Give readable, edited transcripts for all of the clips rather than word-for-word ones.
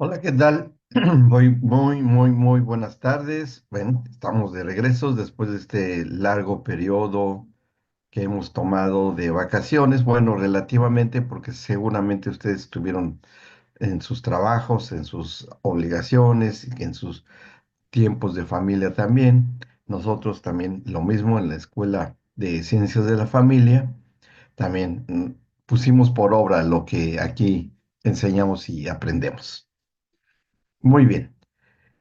Hola, ¿qué tal? Muy buenas tardes. Bueno, estamos de regreso después de este largo periodo que hemos tomado de vacaciones. Bueno, relativamente porque seguramente ustedes estuvieron en sus trabajos, en sus obligaciones y en sus tiempos de familia también. Nosotros también lo mismo en la Escuela de Ciencias de la Familia. También pusimos por obra lo que aquí enseñamos y aprendemos. Muy bien.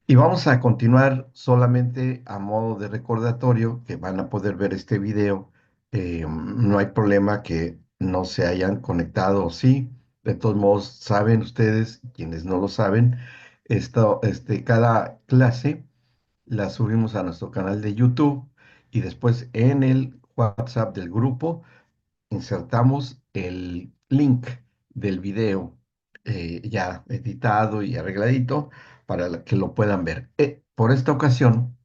Y vamos a continuar solamente a modo de recordatorio que van a poder ver este video. No hay problema que no se hayan conectado, o sí. De todos modos, saben ustedes, quienes no lo saben, cada clase la subimos a nuestro canal de YouTube y después en el WhatsApp del grupo insertamos el link del video ya editado y arregladito para que lo puedan ver. Por esta ocasión,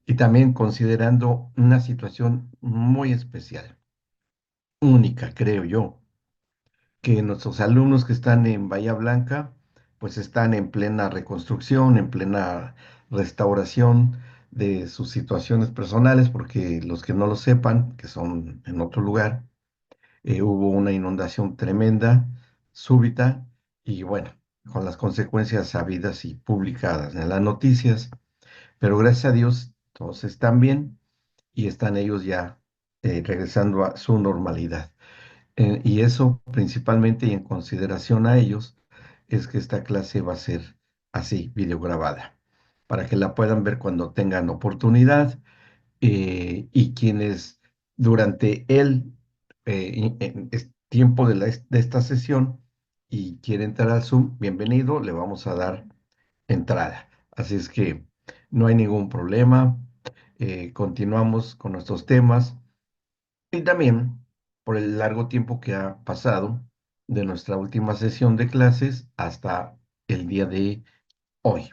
y también considerando una situación muy especial, única, creo yo, que nuestros alumnos que están en Bahía Blanca, pues están en plena reconstrucción, en plena restauración de sus situaciones personales, porque los que no lo sepan, que son en otro lugar, hubo una inundación tremenda, súbita, y bueno, con las consecuencias sabidas y publicadas en las noticias, pero gracias a Dios todos están bien y están ellos ya regresando a su normalidad. Y eso principalmente y en consideración a ellos es que esta clase va a ser así, videograbada, para que la puedan ver cuando tengan oportunidad y quienes durante el tiempo de esta sesión y quiere entrar al Zoom, bienvenido, le vamos a dar entrada. Así es que no hay ningún problema. Continuamos con nuestros temas y también por el largo tiempo que ha pasado de nuestra última sesión de clases hasta el día de hoy.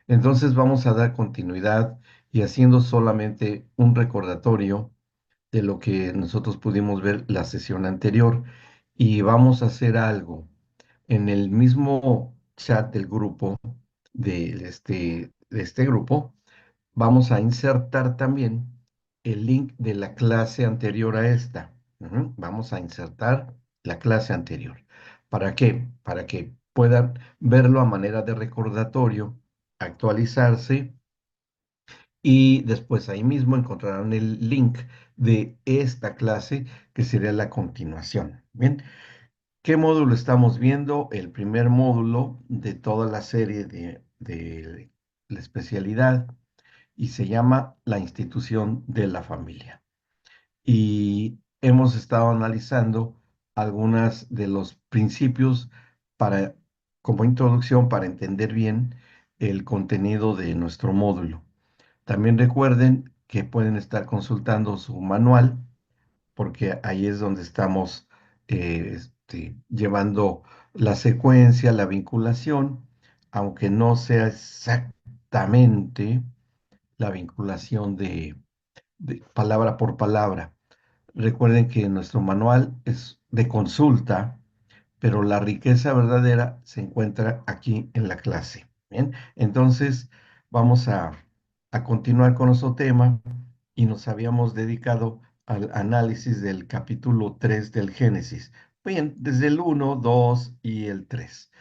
Entonces vamos a dar continuidad y haciendo solamente un recordatorio de lo que nosotros pudimos ver la sesión anterior y vamos a hacer algo. En el mismo chat del grupo, de este grupo, vamos a insertar también el link de la clase anterior a esta. Vamos a insertar la clase anterior. ¿Para qué? Para que puedan verlo a manera de recordatorio, actualizarse y después ahí mismo encontrarán el link de esta clase que sería la continuación. Bien, ¿qué módulo estamos viendo? El primer módulo de toda la serie de la especialidad y se llama la institución de la familia. Y hemos estado analizando algunos de los principios para, como introducción para entender bien el contenido de nuestro módulo. También recuerden que pueden estar consultando su manual porque ahí es donde estamos llevando la secuencia, la vinculación, aunque no sea exactamente la vinculación de palabra por palabra. Recuerden que nuestro manual es de consulta, pero la riqueza verdadera se encuentra aquí en la clase. Bien, entonces vamos a continuar con nuestro tema y nos habíamos dedicado al análisis del capítulo 3 del Génesis. Bien, desde el uno, 2 y el 3.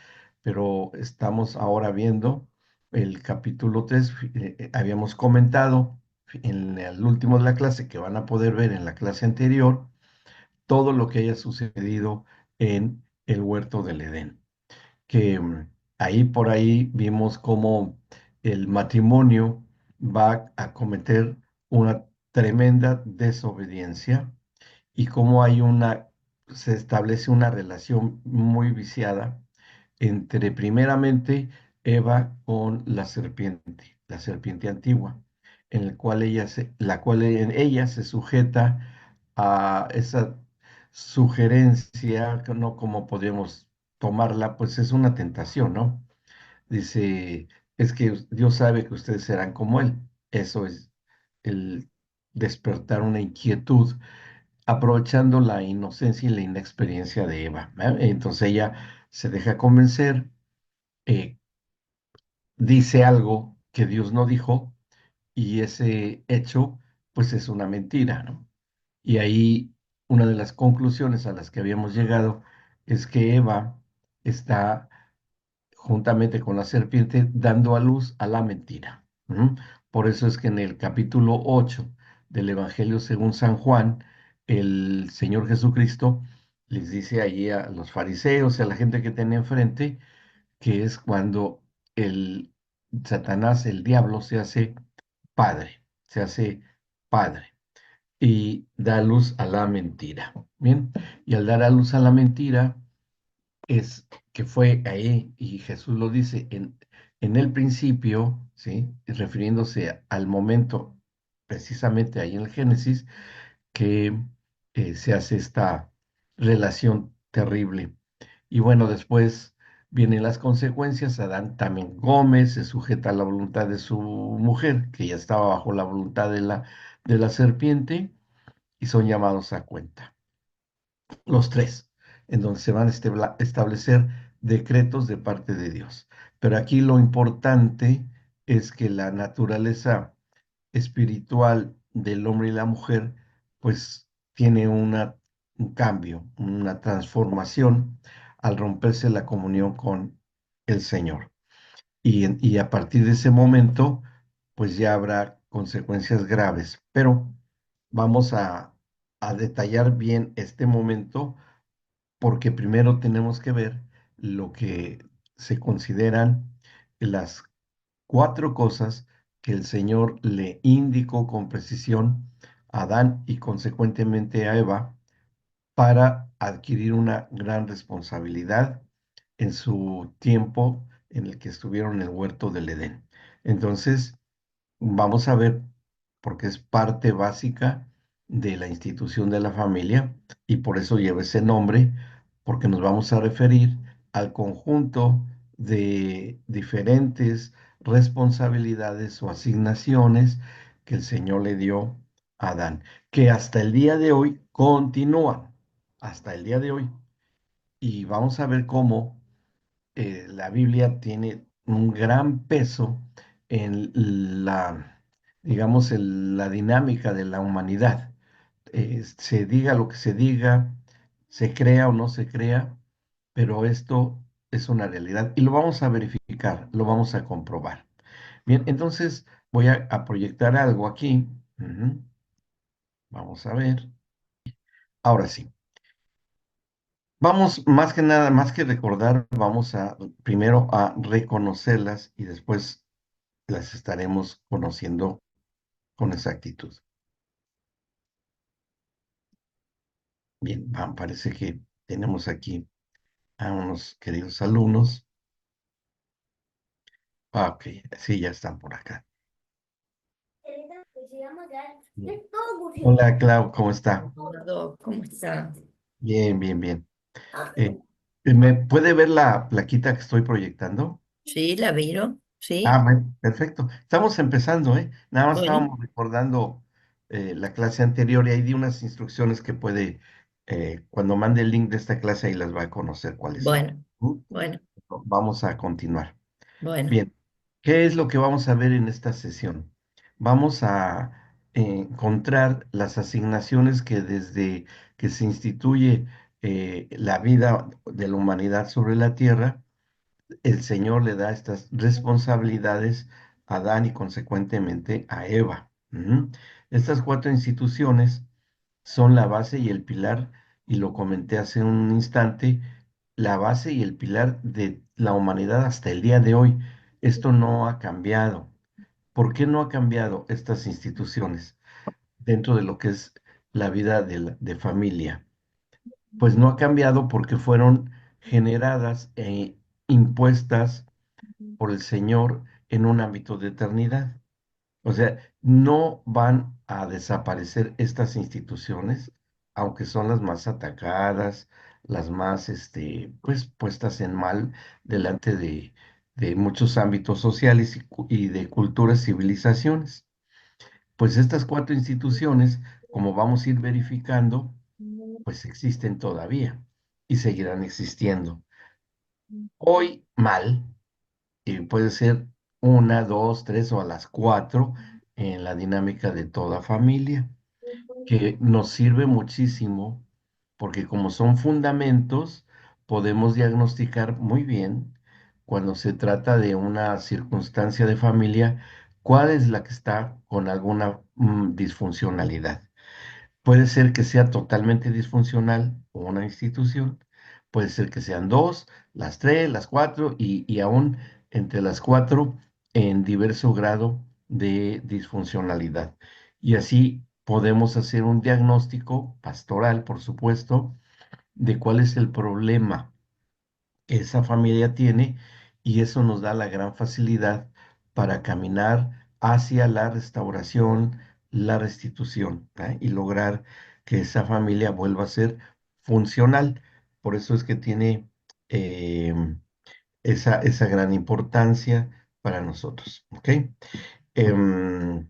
Pero estamos ahora viendo el capítulo 3. Habíamos comentado en el último de la clase que van a poder ver en la clase anterior todo lo que haya sucedido en el huerto del Edén, que ahí por ahí vimos cómo el matrimonio va a cometer una tremenda desobediencia y cómo se establece una relación muy viciada entre primeramente Eva con la serpiente antigua, en el cual la cual en ella se sujeta a esa sugerencia, que no como podemos tomarla, pues es una tentación, ¿no? Dice, es que Dios sabe que ustedes serán como Él. Eso es el despertar una inquietud, aprovechando la inocencia y la inexperiencia de Eva. Entonces ella se deja convencer, eh, dice algo que Dios no dijo y ese hecho pues es una mentira, ¿no? Y ahí una de las conclusiones a las que habíamos llegado es que Eva está juntamente con la serpiente dando a luz a la mentira. ¿Mm? Por eso es que en el capítulo 8 del Evangelio según San Juan, el Señor Jesucristo les dice allí a los fariseos y a la gente que tenía enfrente que es cuando el Satanás, el diablo, se hace padre y da luz a la mentira. Bien, y al dar a luz a la mentira es que fue ahí, y Jesús lo dice, en el principio, ¿sí? Refiriéndose al momento, precisamente ahí en el Génesis, que se hace esta relación terrible. Y bueno, después vienen las consecuencias. Adán también come, se sujeta a la voluntad de su mujer, que ya estaba bajo la voluntad de la serpiente, y son llamados a cuenta. Los tres, en donde se van a establecer decretos de parte de Dios. Pero aquí lo importante es que la naturaleza espiritual del hombre y la mujer, pues tiene un cambio, una transformación al romperse la comunión con el Señor. Y a partir de ese momento, pues ya habrá consecuencias graves. Pero vamos a detallar bien este momento porque primero tenemos que ver lo que se consideran las cuatro cosas que el Señor le indicó con precisión a Adán y consecuentemente a Eva para adquirir una gran responsabilidad en su tiempo en el que estuvieron en el huerto del Edén. Entonces, vamos a ver, porque es parte básica de la institución de la familia y por eso lleva ese nombre, porque nos vamos a referir al conjunto de diferentes responsabilidades o asignaciones que el Señor le dio a Adán, que hasta el día de hoy continúan, hasta el día de hoy. Y vamos a ver cómo la Biblia tiene un gran peso en digamos, en la dinámica de la humanidad. Se diga lo que se diga, se crea o no se crea, pero esto es una realidad y lo vamos a verificar, lo vamos a comprobar. Bien, entonces voy a proyectar algo aquí. Ujú. Vamos a ver. Ahora sí. Vamos, más que nada, más que recordar, vamos a primero a reconocerlas y después las estaremos conociendo con exactitud. Bien, parece que tenemos aquí a unos queridos alumnos. Ah, ok, sí, ya están por acá. Bien. Hola, Clau, ¿cómo está? Eduardo, ¿cómo estás? Bien, bien, bien. ¿Me puede ver la plaquita que estoy proyectando? ¿Sí? ¿La vieron? Ah, ¿Sí? bueno, perfecto. Estamos empezando, ¿eh? Nada más Bueno, estábamos recordando la clase anterior y ahí di unas instrucciones que puede, cuando mande el link de esta clase, ahí las va a conocer cuáles son. bueno, ¿Mm? bueno, Vamos a continuar. bueno. Bien, ¿qué es lo que vamos a ver en esta sesión? Vamos a encontrar las asignaciones que desde que se instituye la vida de la humanidad sobre la tierra, el Señor le da estas responsabilidades a Adán y consecuentemente a Eva. Ujú. Estas cuatro instituciones son la base y el pilar, y lo comenté hace un instante, la base y el pilar de la humanidad hasta el día de hoy. Esto no ha cambiado. ¿Por qué no ha cambiado estas instituciones dentro de lo que es la vida de familia? Pues no ha cambiado porque fueron generadas e impuestas por el Señor en un ámbito de eternidad. O sea, no van a desaparecer estas instituciones, aunque son las más atacadas, las más, pues, puestas en mal delante de muchos ámbitos sociales y de culturas, civilizaciones. Pues estas cuatro instituciones, como vamos a ir verificando, pues existen todavía y seguirán existiendo. Hoy mal, puede ser una, dos, tres o a las cuatro en la dinámica de toda familia, que nos sirve muchísimo porque como son fundamentos, podemos diagnosticar muy bien cuando se trata de una circunstancia de familia, cuál es la que está con alguna disfuncionalidad. Puede ser que sea totalmente disfuncional una institución, puede ser que sean dos, las tres, las cuatro y aún entre las cuatro en diverso grado de disfuncionalidad. Y así podemos hacer un diagnóstico pastoral, por supuesto, de cuál es el problema que esa familia tiene y eso nos da la gran facilidad para caminar hacia la restauración, la restitución, y lograr que esa familia vuelva a ser funcional. Por eso es que tiene esa gran importancia para nosotros. ¿Ok? Em,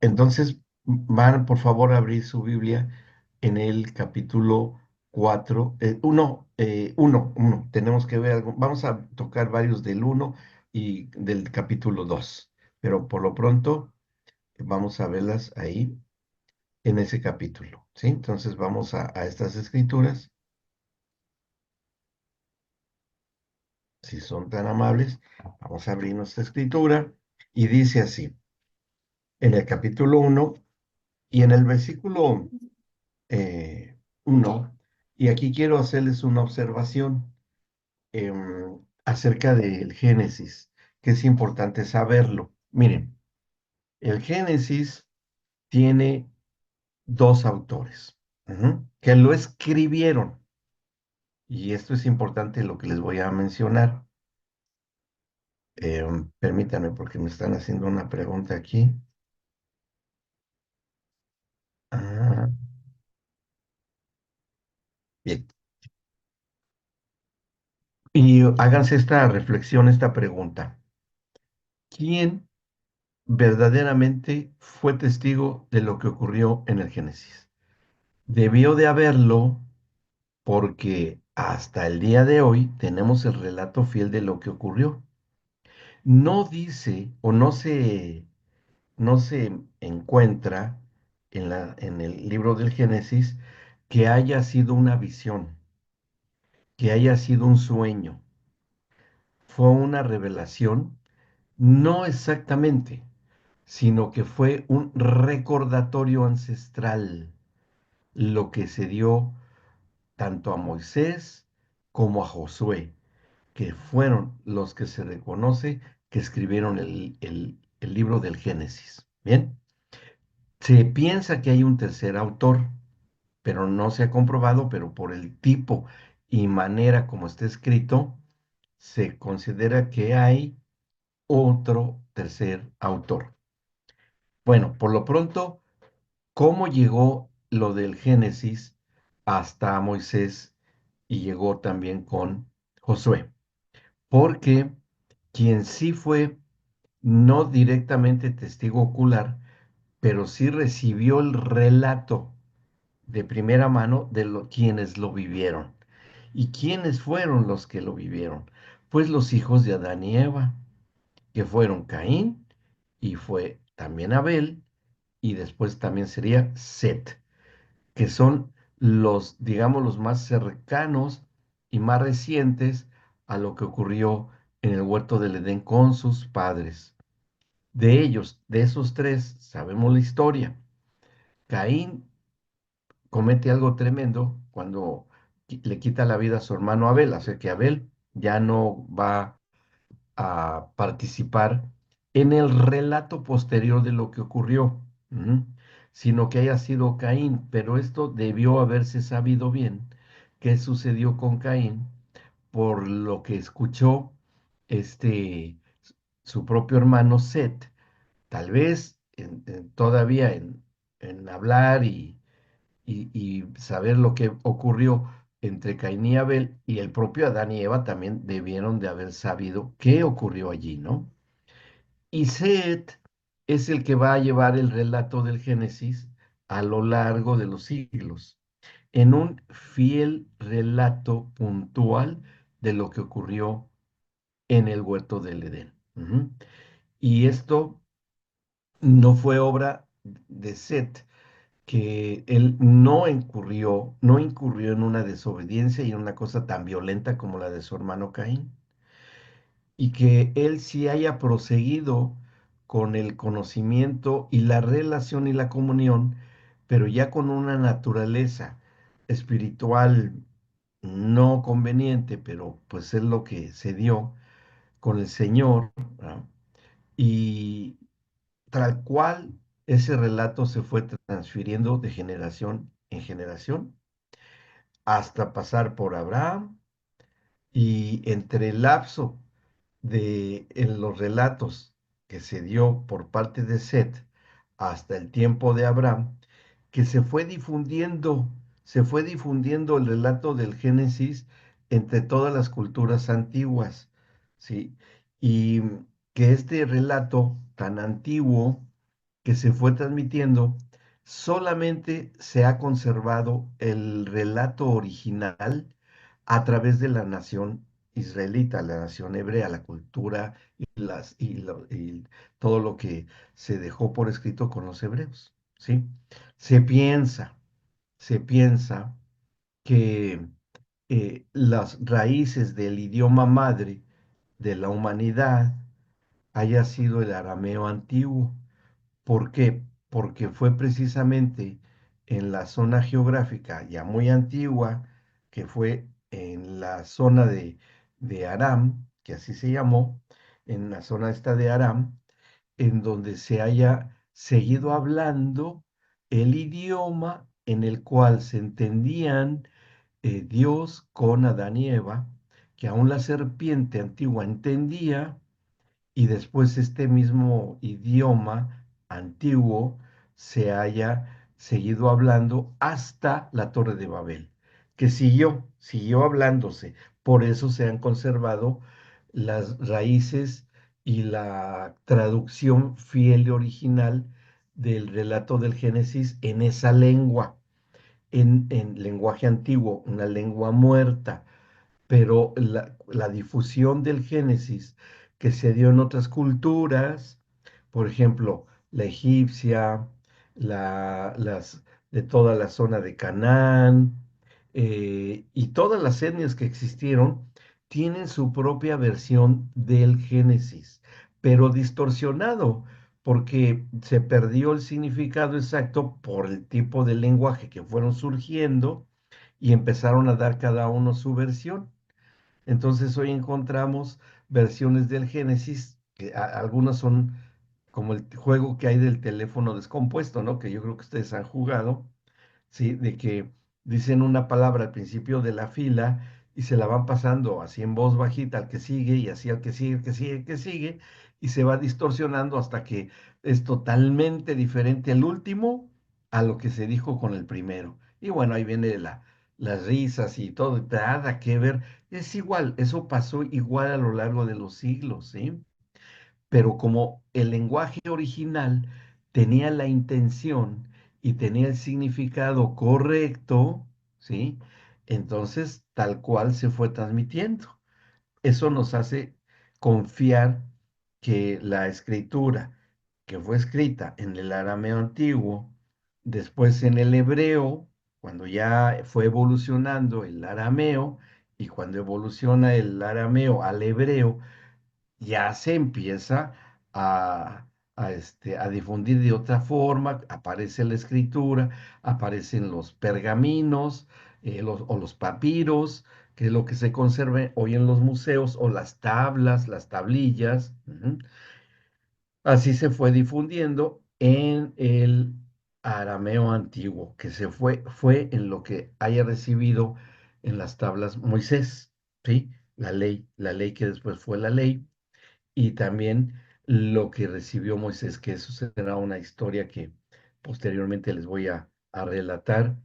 entonces, van por favor a abrir su Biblia en el capítulo 4, uno, tenemos que ver algo, vamos a tocar varios del uno y del capítulo 2, pero por lo pronto vamos a verlas ahí en ese capítulo, ¿sí? Entonces vamos a estas escrituras, si son tan amables, vamos a abrir nuestra escritura y dice así, en el capítulo uno y en el versículo 1, y aquí quiero hacerles una observación acerca del Génesis, que es importante saberlo. Miren, el Génesis tiene dos autores que lo escribieron, y esto es importante lo que les voy a mencionar. Permítanme porque me están haciendo una pregunta aquí. Ah, bien. Y háganse esta reflexión, esta pregunta. ¿Quién verdaderamente fue testigo de lo que ocurrió en el Génesis? Debió de haberlo porque hasta el día de hoy tenemos el relato fiel de lo que ocurrió. No dice o no se encuentra en el libro del Génesis que haya sido una visión, que haya sido un sueño. Fue una revelación, no exactamente, sino que fue un recordatorio ancestral, lo que se dio tanto a Moisés como a Josué, que fueron los que se reconoce que escribieron el libro del Génesis. Bien, se piensa que hay un tercer autor, pero no se ha comprobado, pero por el tipo y manera como está escrito, se considera que hay otro tercer autor. Bueno, por lo pronto, ¿cómo llegó lo del Génesis hasta Moisés y llegó también con Josué? Porque quien sí fue no directamente testigo ocular, pero sí recibió el relato de primera mano de quienes lo vivieron. ¿Y quiénes fueron los que lo vivieron? Pues los hijos de Adán y Eva, que fueron Caín y fue también Abel, y después también sería Set, que son los, digamos, los más cercanos y más recientes a lo que ocurrió en el huerto del Edén con sus padres. De ellos, de esos tres, sabemos la historia. Caín comete algo tremendo cuando le quita la vida a su hermano Abel, o sea que Abel ya no va a participar en el relato posterior de lo que ocurrió, sino que haya sido Caín, pero esto debió haberse sabido bien qué sucedió con Caín por lo que escuchó este su propio hermano Set, tal vez todavía en hablar y saber lo que ocurrió entre Caín y Abel, y el propio Adán y Eva también debieron de haber sabido qué ocurrió allí, ¿no? Y Set es el que va a llevar el relato del Génesis a lo largo de los siglos, en un fiel relato puntual de lo que ocurrió en el huerto del Edén. Ujú. Y esto no fue obra de Set, que él no incurrió en una desobediencia y en una cosa tan violenta como la de su hermano Caín, y que él sí haya proseguido con el conocimiento y la relación y la comunión, pero ya con una naturaleza espiritual no conveniente, pero pues es lo que se dio con el Señor, ¿verdad? Y tal cual ese relato se fue transfiriendo de generación en generación hasta pasar por Abraham, y entre el lapso en los relatos que se dio por parte de Set hasta el tiempo de Abraham, que se fue difundiendo el relato del Génesis entre todas las culturas antiguas, ¿sí? Y que este relato tan antiguo que se fue transmitiendo, solamente se ha conservado el relato original a través de la nación israelita, la nación hebrea, la cultura y todo lo que se dejó por escrito con los hebreos, ¿sí? Se piensa, se piensa que las raíces del idioma madre de la humanidad haya sido el arameo antiguo. ¿Por qué? Porque fue precisamente en la zona geográfica ya muy antigua, que fue en la zona de Aram, que así se llamó, en la zona esta de Aram, en donde se haya seguido hablando el idioma en el cual se entendían Dios con Adán y Eva, que aún la serpiente antigua entendía, y después este mismo idioma antiguo se haya seguido hablando hasta la Torre de Babel, que siguió hablándose. Por eso se han conservado las raíces y la traducción fiel y original del relato del Génesis en esa lengua, en lenguaje antiguo, una lengua muerta, pero la difusión del Génesis que se dio en otras culturas, por ejemplo, la egipcia, las de toda la zona de Canaán, y todas las etnias que existieron, tienen su propia versión del Génesis, pero distorsionado, porque se perdió el significado exacto por el tipo de lenguaje que fueron surgiendo y empezaron a dar cada uno su versión. Entonces hoy encontramos versiones del Génesis, que algunas son como el juego que hay del teléfono descompuesto, ¿no? Que yo creo que ustedes han jugado, ¿sí? De que dicen una palabra al principio de la fila y se la van pasando así en voz bajita al que sigue y así al que sigue, al que sigue, al que sigue, y se va distorsionando hasta que es totalmente diferente el último a lo que se dijo con el primero. Y bueno, ahí viene las risas y todo, nada que ver. Es igual, eso pasó igual a lo largo de los siglos, ¿sí? Pero como el lenguaje original tenía la intención y tenía el significado correcto, ¿sí? Entonces, tal cual se fue transmitiendo. Eso nos hace confiar que la escritura que fue escrita en el arameo antiguo, después en el hebreo, cuando ya fue evolucionando el arameo, y cuando evoluciona el arameo al hebreo, ya se empieza a, a difundir de otra forma, aparece la escritura, aparecen los pergaminos, o los papiros, que es lo que se conserva hoy en los museos, o las tablas, las tablillas. Ujú. Así se fue difundiendo en el arameo antiguo, que fue en lo que haya recibido en las tablas Moisés, ¿sí? La ley que después fue la ley, y también lo que recibió Moisés, que eso será una historia que posteriormente les voy a relatar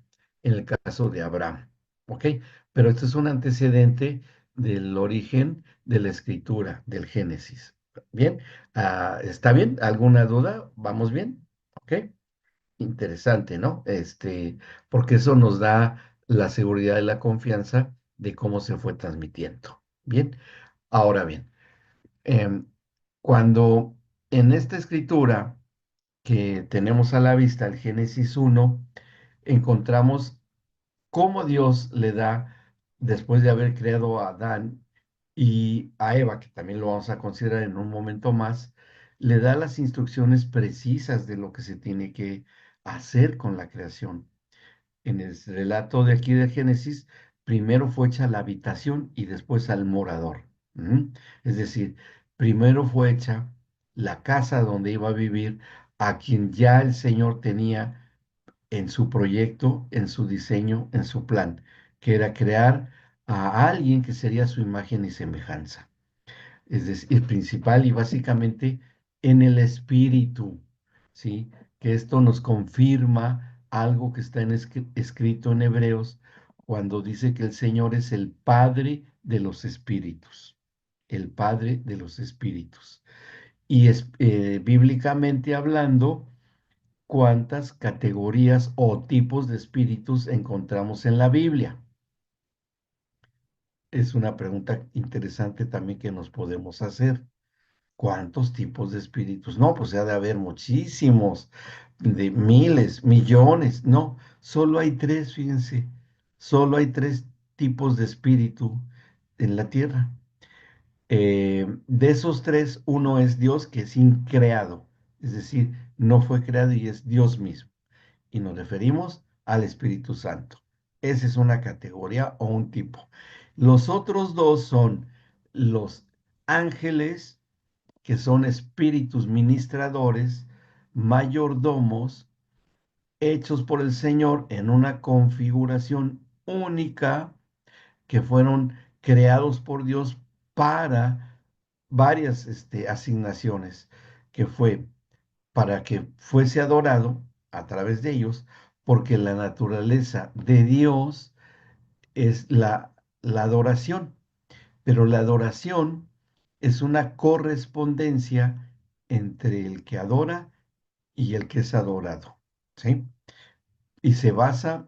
en el caso de Abraham, ¿ok? Pero esto es un antecedente del origen de la escritura, del Génesis. ¿Bien? ¿Está bien? ¿Alguna duda? ¿Vamos bien? ¿Ok? Interesante, ¿no? Porque eso nos da la seguridad y la confianza de cómo se fue transmitiendo. Bien, ahora bien. Em, Cuando en esta escritura que tenemos a la vista, el Génesis 1, encontramos cómo Dios le da, después de haber creado a Adán y a Eva, que también lo vamos a considerar en un momento más, le da las instrucciones precisas de lo que se tiene que hacer con la creación. En el relato de aquí de Génesis, primero fue hecha la habitación y después al morador. ¿Mm? Es decir, primero fue hecha la casa donde iba a vivir a quien ya el Señor tenía en su proyecto, en su diseño, en su plan, que era crear a alguien que sería su imagen y semejanza. Es decir, principal y básicamente en el espíritu, ¿sí? Que esto nos confirma algo que está escrito en Hebreos cuando dice que el Señor es el Padre de los espíritus, el Padre de los espíritus. Y bíblicamente hablando, ¿cuántas categorías o tipos de espíritus encontramos en la Biblia? Es una pregunta interesante también que nos podemos hacer. ¿Cuántos tipos de espíritus? No, pues ha de haber muchísimos, de miles, millones. No, solo hay tres, fíjense. Solo hay tres tipos de espíritu en la tierra. De esos tres, uno es Dios, que es increado, es decir, no fue creado y es Dios mismo. Y nos referimos al Espíritu Santo. Esa es una categoría o un tipo. Los otros dos son los ángeles, que son espíritus ministradores, mayordomos, hechos por el Señor en una configuración única, que fueron creados por Dios para varias asignaciones, que fue para que fuese adorado a través de ellos, porque la naturaleza de Dios es la adoración, pero la adoración es una correspondencia entre el que adora y el que es adorado, ¿sí? Y se basa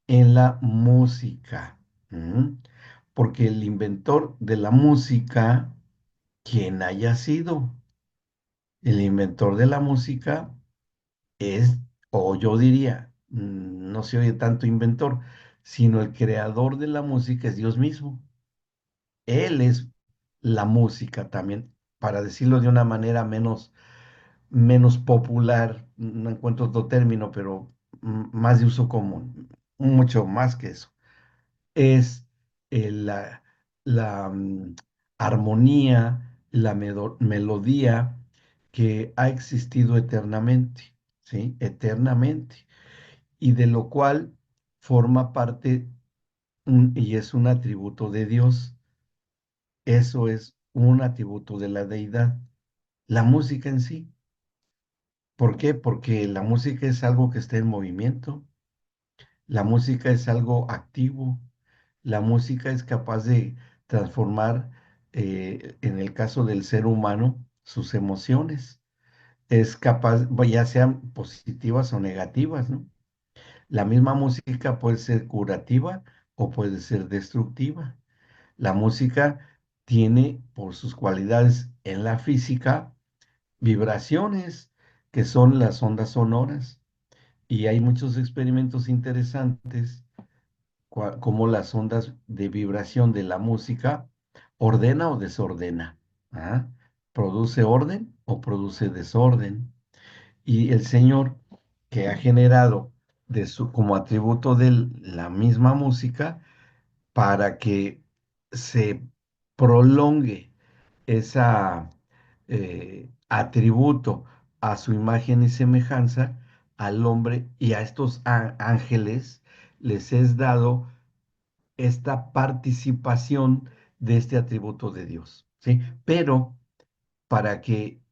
en la música, ¿m? Porque el inventor de la música, quien haya sido, el inventor de la música es, o yo diría, no se oye tanto inventor, sino el creador de la música es Dios mismo. Él es la música también, para decirlo de una manera menos popular, no encuentro otro término, pero más de uso común, mucho más que eso. Es la armonía, la melodía que ha existido eternamente, ¿sí? Eternamente, y de lo cual forma parte y es un atributo de Dios. Eso es un atributo de la deidad. La música en sí. ¿Por qué? Porque la música es algo que está en movimiento, la música es algo activo, la música es capaz de transformar, en el caso del ser humano, sus emociones. Es capaz, ya sean positivas o negativas, ¿no? La misma música puede ser curativa o puede ser destructiva. La música tiene por sus cualidades en la física vibraciones, que son las ondas sonoras. Y hay muchos experimentos interesantes, como las ondas de vibración de la música ordena o desordena. ¿Ah? Produce orden o produce desorden. Y el Señor, que ha generado como atributo de la misma música, para que se prolongue esa atributo a su imagen y semejanza, al hombre y a estos ángeles les es dado esta participación de este atributo de Dios, ¿sí? Pero para que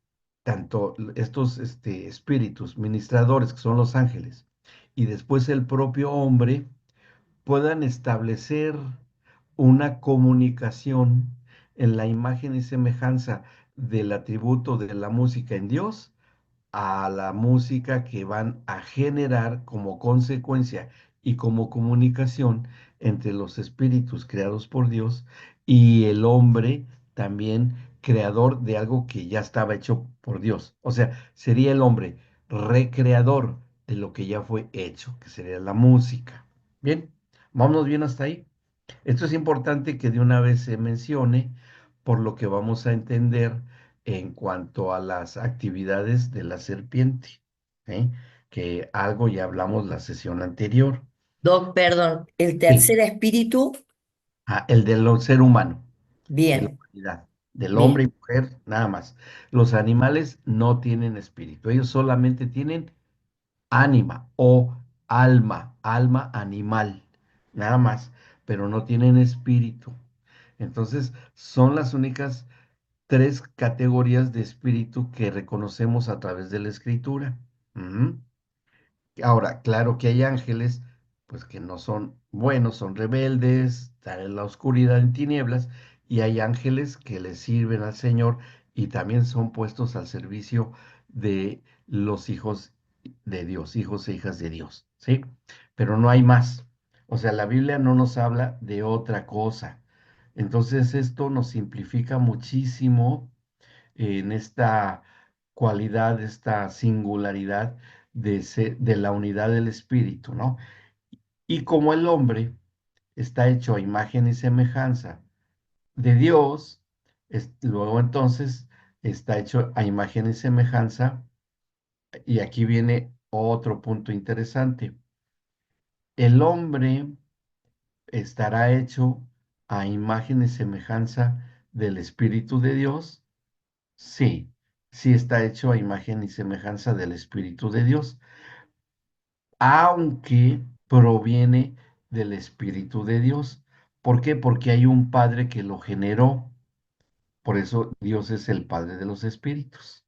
tanto estos espíritus ministradores, que son los ángeles, y después el propio hombre, puedan establecer una comunicación en la imagen y semejanza del atributo de la música en Dios, a la música que van a generar como consecuencia y como comunicación entre los espíritus creados por Dios y el hombre también, creador de algo que ya estaba hecho por Dios. O sea, sería el hombre recreador de lo que ya fue hecho, que sería la música. Bien, vámonos bien hasta ahí. Esto es importante que de una vez se mencione por lo que vamos a entender en cuanto a las actividades de la serpiente, ¿eh? Que algo ya hablamos la sesión anterior. Doc, perdón, el Sí, tercer espíritu, el del ser humano, de la bien, humanidad, del hombre y bien, mujer, nada más. Los animales no tienen espíritu, ellos solamente tienen ánima o alma, alma animal, nada más, pero no tienen espíritu. Entonces, son las únicas tres categorías de espíritu que reconocemos a través de la escritura. Ujú. Ahora, claro que hay ángeles, pues que no son buenos, son rebeldes, están en la oscuridad, en tinieblas, y hay ángeles que le sirven al Señor y también son puestos al servicio de los hijos de Dios, hijos e hijas de Dios, ¿sí? Pero no hay más. O sea, la Biblia no nos habla de otra cosa. Entonces, esto nos simplifica muchísimo en esta cualidad, esta singularidad de la unidad del espíritu, ¿no? Y como el hombre está hecho a imagen y semejanza de Dios, luego entonces está hecho a imagen y semejanza, y aquí viene otro punto interesante. El hombre estará hecho a imagen y semejanza del Espíritu de Dios. Sí, sí está hecho a imagen y semejanza del Espíritu de Dios, aunque proviene del Espíritu de Dios. ¿Por qué? Porque hay un Padre que lo generó. Por eso Dios es el Padre de los Espíritus.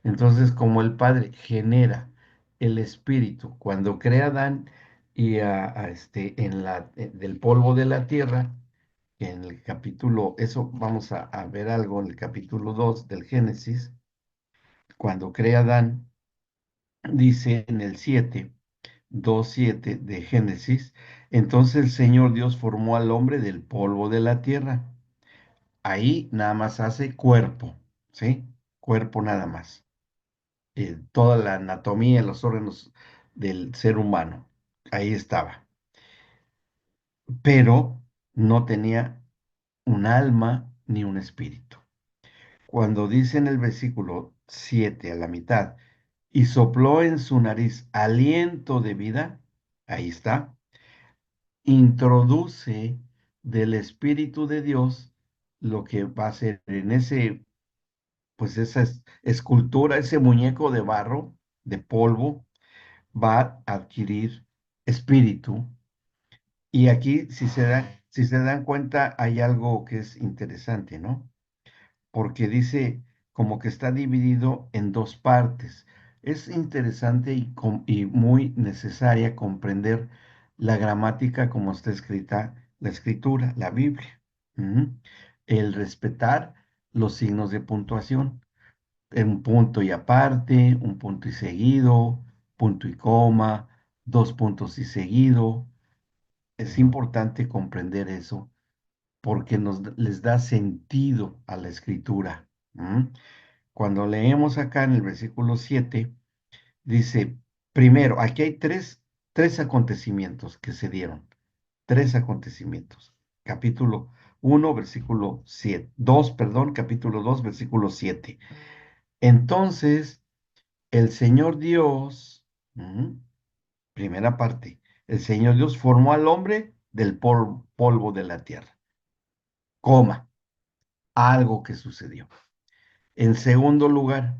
Entonces, como el Padre genera el Espíritu cuando crea a Adán y del polvo de la tierra, en el capítulo, eso vamos a ver algo en el capítulo 2 del Génesis, cuando crea a Adán, dice en el 7, 2:7 de Génesis, entonces el Señor Dios formó al hombre del polvo de la tierra. Ahí nada más hace cuerpo, ¿sí? Cuerpo nada más. Toda la anatomía, los órganos del ser humano. Ahí estaba. Pero no tenía un alma ni un espíritu. Cuando dice en el versículo 7 a la mitad, y sopló en su nariz aliento de vida, ahí está, introduce del Espíritu de Dios lo que va a ser en pues esa escultura, ese muñeco de barro, de polvo, va a adquirir espíritu. Y aquí, si se dan cuenta, hay algo que es interesante, ¿no? Porque dice como que está dividido en dos partes. Es interesante y muy necesaria comprender la gramática como está escrita la escritura, la Biblia. Ujú. El respetar los signos de puntuación. Un punto y aparte, un punto y seguido, punto y coma, dos puntos y seguido. Es importante comprender eso porque les da sentido a la escritura. ¿M? Cuando leemos acá en el versículo 7, dice, primero, aquí hay tres acontecimientos que se dieron, tres acontecimientos. Capítulo 1, versículo 7, 2, perdón, capítulo 2, versículo 7. Entonces, el Señor Dios, primera parte, el Señor Dios formó al hombre del polvo de la tierra, coma, algo que sucedió. En segundo lugar,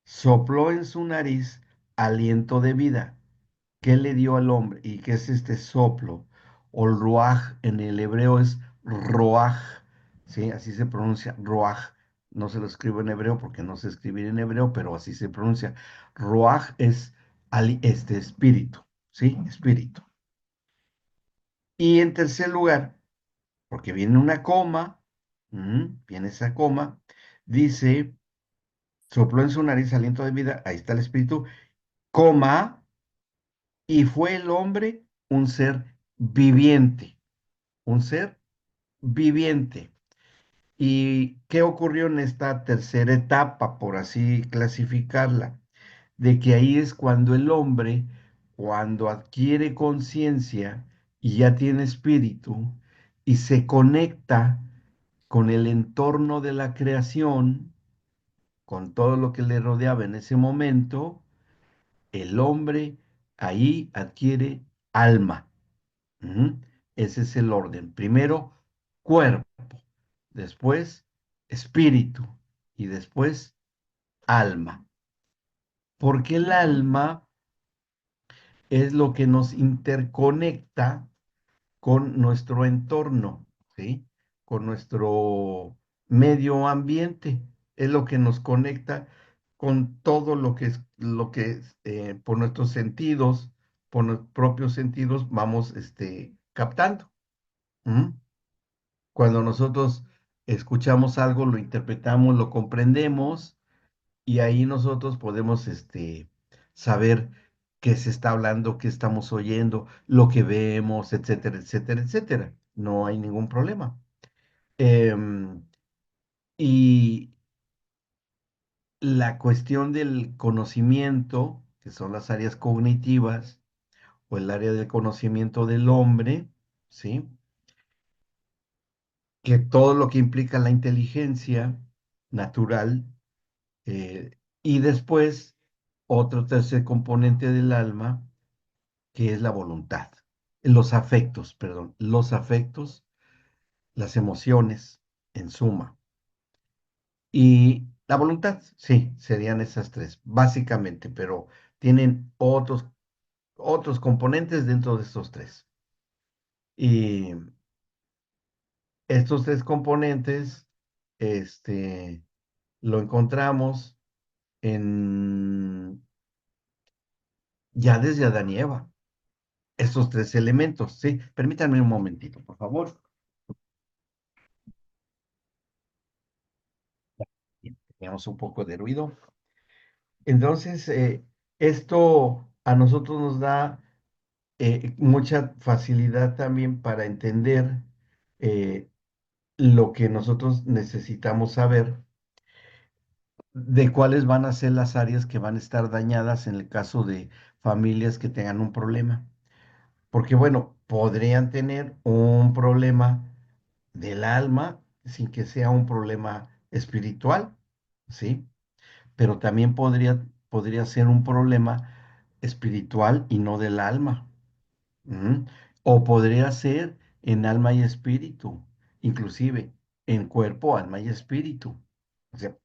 sopló en su nariz aliento de vida. ¿Qué le dio al hombre? ¿Y qué es este soplo? O el ruaj en el hebreo es roaj, ¿sí? Así se pronuncia roaj. No se lo escribo en hebreo porque no sé escribir en hebreo, pero así se pronuncia. Roaj es este espíritu, ¿sí? Espíritu. Y en tercer lugar, porque viene una coma, viene esa coma, dice, sopló en su nariz aliento de vida, ahí está el espíritu, coma, y fue el hombre un ser viviente, un ser viviente. ¿Y qué ocurrió en esta tercera etapa, por así clasificarla? De que ahí es cuando el hombre, cuando adquiere conciencia y ya tiene espíritu y se conecta con el entorno de la creación, con todo lo que le rodeaba en ese momento, el hombre ahí adquiere alma. Ujú. Ese es el orden. Primero, cuerpo, después, espíritu y después, alma. Porque el alma es lo que nos interconecta con nuestro entorno, ¿sí? Con nuestro medio ambiente. Es lo que nos conecta con todo lo que por nuestros sentidos, por nuestros propios sentidos, vamos captando. ¿Mm? Cuando nosotros escuchamos algo, lo interpretamos, lo comprendemos y ahí nosotros podemos saber qué se está hablando, qué estamos oyendo, lo que vemos, etcétera, etcétera, etcétera. No hay ningún problema. Em, y la cuestión del conocimiento, que son las áreas cognitivas o el área del conocimiento del hombre, ¿sí? Que todo lo que implica la inteligencia natural, y después otro tercer componente del alma, que es la voluntad, los afectos, perdón, los afectos, las emociones, en suma. Y la voluntad, sí, serían esas tres, básicamente, pero tienen otros componentes dentro de estos tres. Y estos tres componentes, lo encontramos en, ya desde Adán y Eva, estos tres elementos, ¿sí? Permítanme un momentito, por favor. Bien, teníamos un poco de ruido. Entonces, esto a nosotros nos da mucha facilidad también para entender eh, lo que nosotros necesitamos saber de cuáles van a ser las áreas que van a estar dañadas en el caso de familias que tengan un problema. Porque, bueno, podrían tener un problema del alma sin que sea un problema espiritual, ¿sí? Pero también podría ser un problema espiritual y no del alma. ¿M? O podría ser en alma y espíritu, inclusive en cuerpo, alma y espíritu. O sea,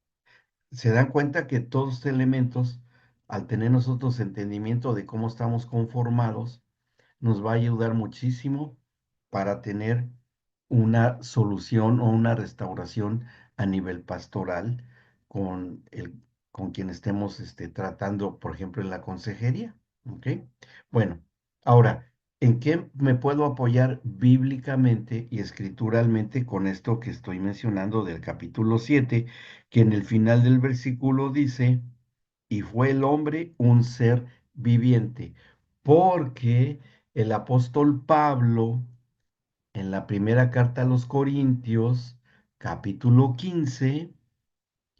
se dan cuenta que todos estos elementos, al tener nosotros entendimiento de cómo estamos conformados, nos va a ayudar muchísimo para tener una solución o una restauración a nivel pastoral con con quien estemos tratando, por ejemplo, en la consejería. ¿Ok? Bueno, ahora, ¿en qué me puedo apoyar bíblicamente y escrituralmente con esto que estoy mencionando del capítulo 7, que en el final del versículo dice, y fue el hombre un ser viviente? Porque el apóstol Pablo, en la primera carta a los Corintios, capítulo 15,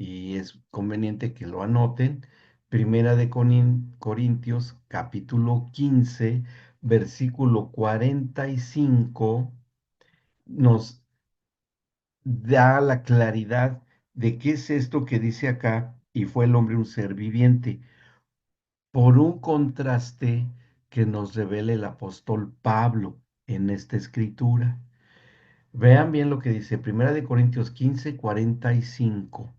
y es conveniente que lo anoten, primera de Corintios, capítulo 15, versículo 45, nos da la claridad de qué es esto que dice acá, y fue el hombre un ser viviente, por un contraste que nos revela el apóstol Pablo en esta escritura. Vean bien lo que dice Primera de Corintios 15, 45.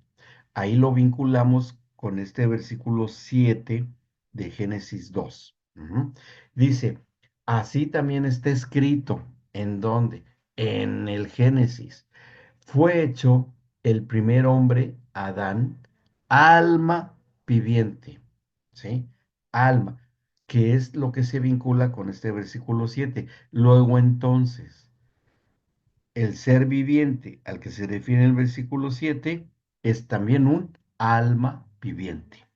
Ahí lo vinculamos con este versículo 7 de Génesis 2. Ujú. Dice, así también está escrito. ¿En dónde? En el Génesis. Fue hecho el primer hombre, Adán, alma viviente. ¿Sí? Alma, que es lo que se vincula con este versículo 7. Luego entonces, el ser viviente al que se refiere el versículo 7 es también un alma viviente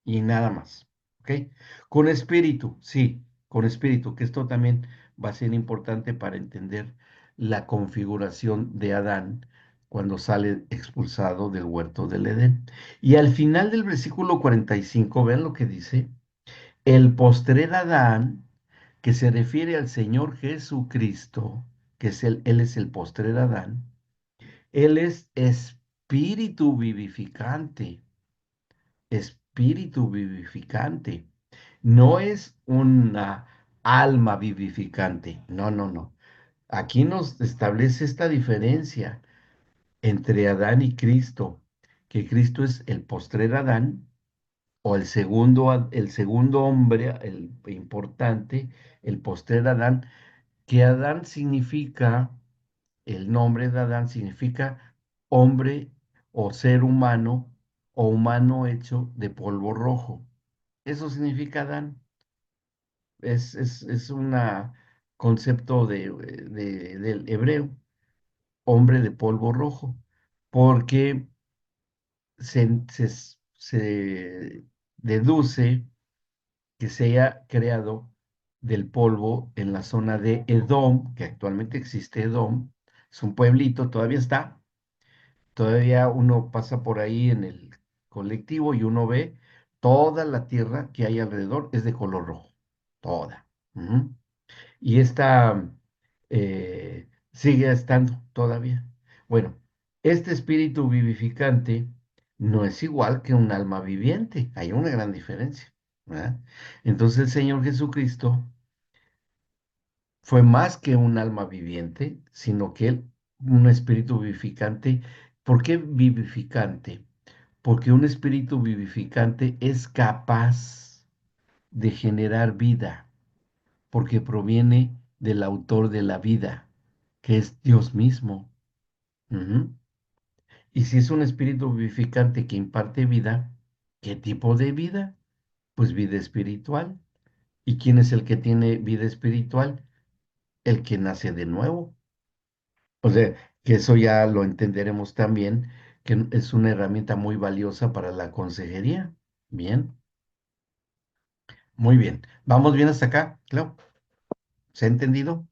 y nada más. ¿Ok? Con espíritu, sí, con espíritu, que esto también va a ser importante para entender la configuración de Adán cuando sale expulsado del huerto del Edén. Y al final del versículo 45, vean lo que dice, el postrer Adán, que se refiere al Señor Jesucristo, que es él es el postrer Adán, él es espíritu vivificante, espíritu vivificante. No es una alma vivificante, no, no, no. Aquí nos establece esta diferencia entre Adán y Cristo, que Cristo es el postrer Adán o el segundo hombre, el importante, el postrer Adán, que Adán significa, el nombre de Adán significa hombre o ser humano o humano hecho de polvo rojo. Eso significa Adán. Es un concepto del hebreo, hombre de polvo rojo, porque se deduce que se haya creado del polvo en la zona de Edom, que actualmente existe Edom, es un pueblito, todavía está, todavía uno pasa por ahí en el colectivo y uno ve toda la tierra que hay alrededor es de color rojo, toda. Ujú. Y esta sigue estando todavía. Bueno, este espíritu vivificante no es igual que un alma viviente, hay una gran diferencia, ¿verdad? Entonces el Señor Jesucristo fue más que un alma viviente, sino que él, un espíritu vivificante. ¿Por qué vivificante? Porque un espíritu vivificante es capaz de generar vida porque proviene del autor de la vida, que es Dios mismo. Ujú. Y si es un espíritu vivificante que imparte vida, ¿qué tipo de vida? Pues vida espiritual. ¿Y quién es el que tiene vida espiritual? El que nace de nuevo. O sea, que eso ya lo entenderemos también, que es una herramienta muy valiosa para la consejería. Bien, muy bien. ¿Vamos bien hasta acá, Clau? ¿Se ha entendido?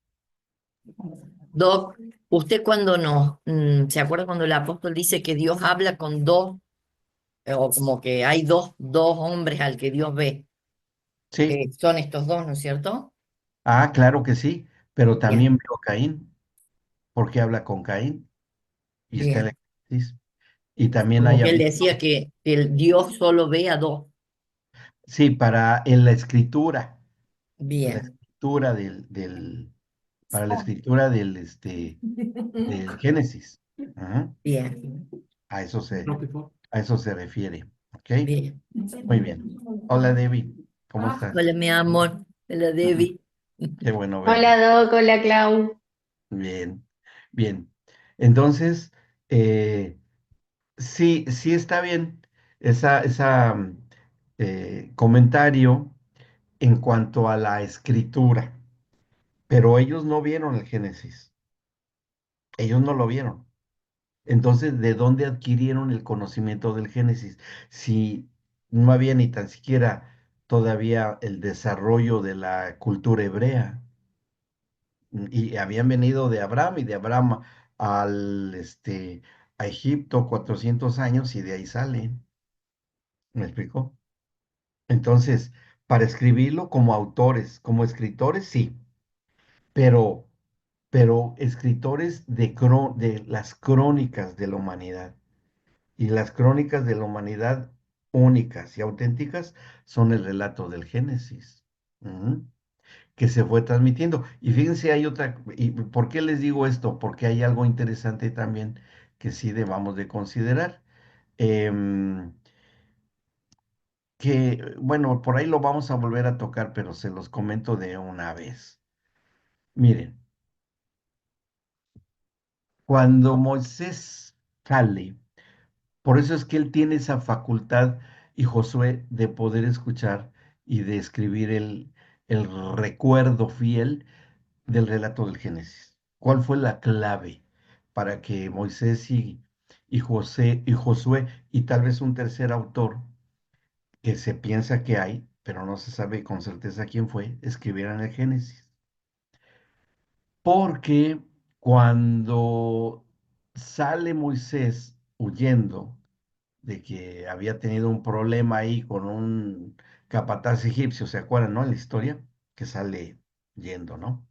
Doc, usted cuando ¿se acuerda cuando el apóstol dice que Dios habla con dos, o como que hay dos hombres al que Dios ve, Sí. que son estos dos, ¿no es cierto? Ah, claro que sí, pero también Bien, veo a Caín, porque habla con Caín y está el bien. Génesis. Y también Como hay que él aviso, decía que el Dios solo ve a dos. sí, para en la Bien, escritura para la escritura del Génesis. Ajá. bien, A eso a eso se refiere. ¿Ok? bien. Muy bien. Hola, Debbie, ¿cómo estás? Hola, mi amor, hola, Ujú. Debbie. Qué bueno Hola verte. Doc, hola Clau. Bien, bien. Entonces, sí, sí está bien esa comentario en cuanto a la escritura, pero ellos no vieron el Génesis, ellos no lo vieron. Entonces, ¿de dónde adquirieron el conocimiento del Génesis? Si no había ni tan siquiera todavía el desarrollo de la cultura hebrea y habían venido de Abraham y de Abraham a Egipto 400 años y de ahí salen. ¿Me explico? Entonces, para escribirlo como autores, como escritores, sí, pero, pero escritores de las crónicas de la humanidad. Y las crónicas de la humanidad únicas y auténticas son el relato del Génesis, ujú, que se fue transmitiendo. Y fíjense, hay otra, ¿y por qué les digo esto? Porque hay algo interesante también que sí debamos de considerar. Em, bueno, por ahí lo vamos a volver a tocar, pero se los comento de una vez. Miren, cuando Moisés sale, por eso es que él tiene esa facultad y Josué de poder escuchar y de escribir el recuerdo fiel del relato del Génesis. ¿Cuál fue la clave para que Moisés y Josué y tal vez un tercer autor que se piensa que hay, pero no se sabe con certeza quién fue, escribieran el Génesis? Porque cuando sale Moisés huyendo de que había tenido un problema ahí con un capataz egipcio, ¿se acuerdan, no? En la historia, que sale yendo, ¿no?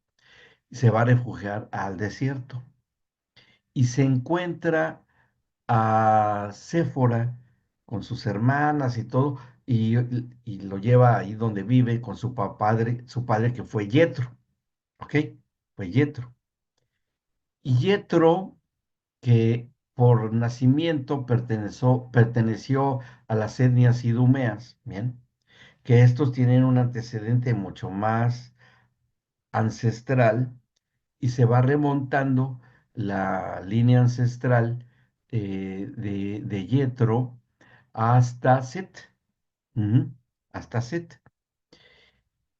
Y se va a refugiar al desierto y se encuentra a Séfora con sus hermanas y todo, y, y lo lleva ahí donde vive con su padre que fue Yetro, ¿ok? Fue Yetro. Y Yetro, que por nacimiento perteneció a las etnias idumeas, ¿bien? Que estos tienen un antecedente mucho más ancestral y se va remontando la línea ancestral de Yetro hasta Set, ujú, hasta Set.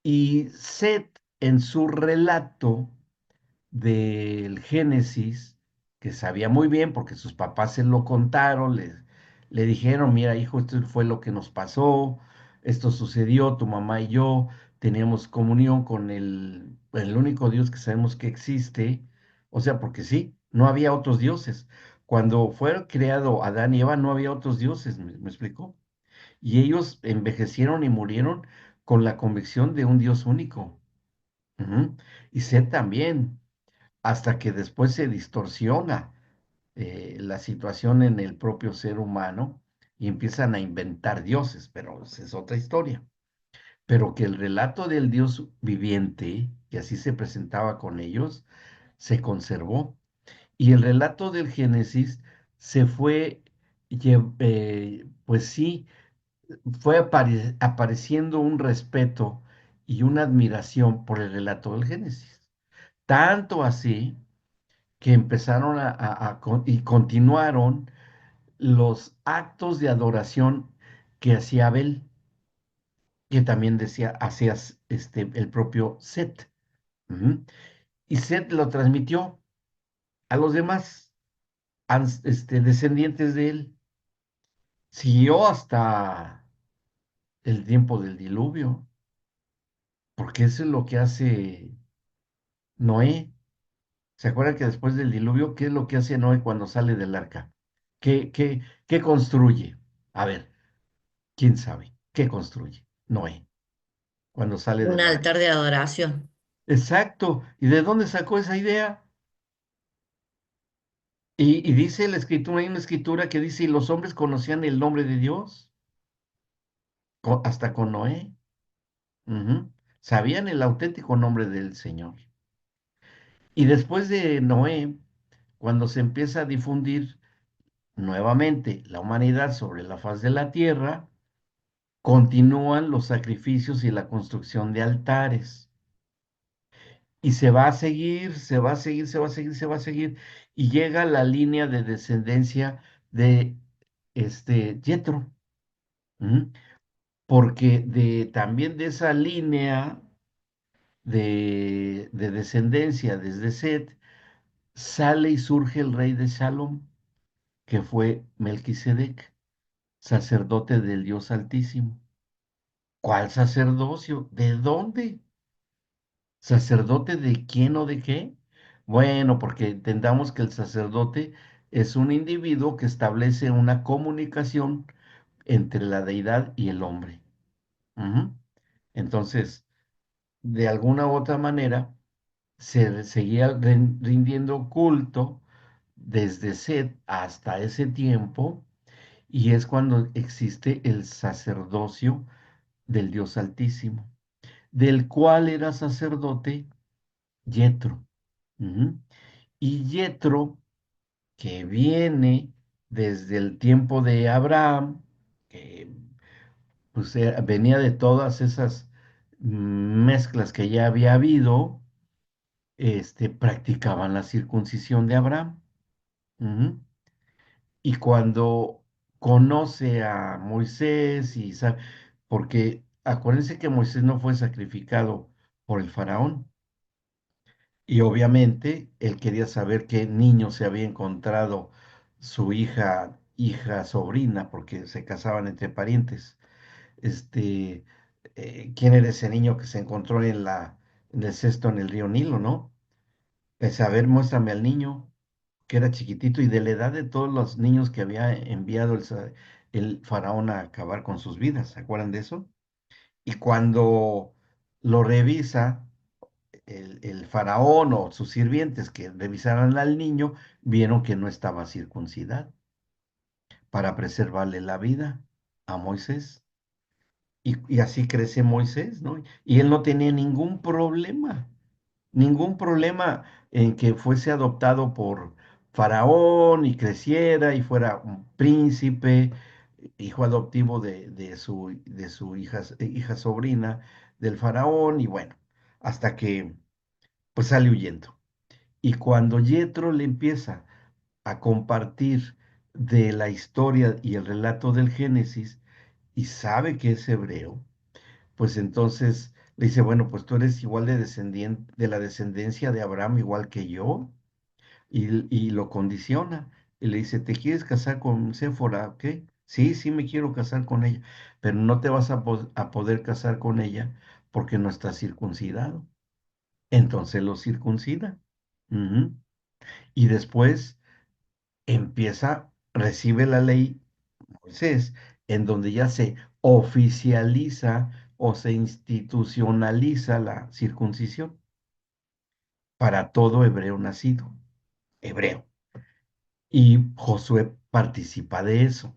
Y Set en su relato del Génesis, que sabía muy bien porque sus papás se lo contaron, le dijeron, mira hijo, esto fue lo que nos pasó, esto sucedió, tu mamá y yo teníamos comunión con el único Dios que sabemos que existe, o sea, porque sí, no había otros dioses. Cuando fue creado Adán y Eva no había otros dioses, ¿me explicó? Y ellos envejecieron y murieron con la convicción de un Dios único. Ujú. Y Seth también hasta que después se distorsiona la situación en el propio ser humano y empiezan a inventar dioses, pero esa es otra historia. Pero que el relato del Dios viviente, que así se presentaba con ellos, se conservó. Y el relato del Génesis se fue, pues sí, fue apareciendo un respeto y una admiración por el relato del Génesis. Tanto así que empezaron y continuaron los actos de adoración que hacía Abel, que también decía, hacía el propio Set. Ujú. Y Set lo transmitió a los demás descendientes de él. Siguió hasta el tiempo del diluvio, porque eso es lo que hace Noé. ¿Se acuerdan que después del diluvio, qué es lo que hace Noé cuando sale del arca? ¿Qué construye? A ver, ¿quién sabe? ¿Qué construye? Noé, cuando sale Un del arca. altar de adoración. Exacto. ¿Y de dónde sacó esa idea? Y dice la escritura, hay una escritura que dice, y los hombres conocían el nombre de Dios, hasta con Noé. Ujú. Sabían el auténtico nombre del Señor. Y después de Noé, cuando se empieza a difundir nuevamente la humanidad sobre la faz de la tierra, continúan los sacrificios y la construcción de altares. Y se va a seguir, se va a seguir, se va a seguir, se va a seguir. Y llega la línea de descendencia de Yetro. ¿Mm? Porque también de esa línea de descendencia desde Set, sale y surge el rey de Shalom, que fue Melquisedec, sacerdote del Dios Altísimo. ¿Cuál sacerdocio? ¿De dónde? ¿Sacerdote de quién o de qué? Bueno, porque entendamos que el sacerdote es un individuo que establece una comunicación entre la deidad y el hombre. Ujú. Entonces, de alguna u otra manera, se seguía rindiendo culto desde Set hasta ese tiempo, y es cuando existe el sacerdocio del Dios Altísimo, del cual era sacerdote Yetro. Ujú. Y Yetro, que viene desde el tiempo de Abraham, que pues, venía de todas esas mezclas que ya había habido, practicaban la circuncisión de Abraham. Ujú. Y cuando conoce a Moisés y sabe, porque acuérdense que Moisés no fue sacrificado por el faraón. Y obviamente él quería saber qué niño se había encontrado su hija, sobrina, porque se casaban entre parientes. Este, ¿Quién era ese niño que se encontró en el cesto en el río Nilo, no? Pues a ver, muéstrame al niño. que era chiquitito y de la edad de todos los niños que había enviado el faraón a acabar con sus vidas. ¿Se acuerdan de eso? Y cuando lo revisa el faraón o sus sirvientes que revisaran al niño, vieron que no estaba circuncidado para preservarle la vida a Moisés. Y así crece Moisés, ¿no? Y él no tenía ningún problema en que fuese adoptado por Faraón y creciera y fuera un príncipe, hijo adoptivo de su hija sobrina del Faraón, y bueno, hasta que pues sale huyendo. Y cuando Yetro le empieza a compartir de la historia y el relato del Génesis y sabe que es hebreo, pues entonces le dice, bueno, pues tú eres igual de la descendencia de Abraham, igual que yo, y lo condiciona. Y le dice, ¿te quieres casar con Séfora? ¿Ok? Sí, sí me quiero casar con ella, pero no te vas a poder casar con ella porque no estás circuncidado. Entonces lo circuncida. Ujú. Y después recibe la ley Moisés, en donde ya se oficializa o se institucionaliza la circuncisión para todo hebreo nacido, hebreo. Y Josué participa de eso.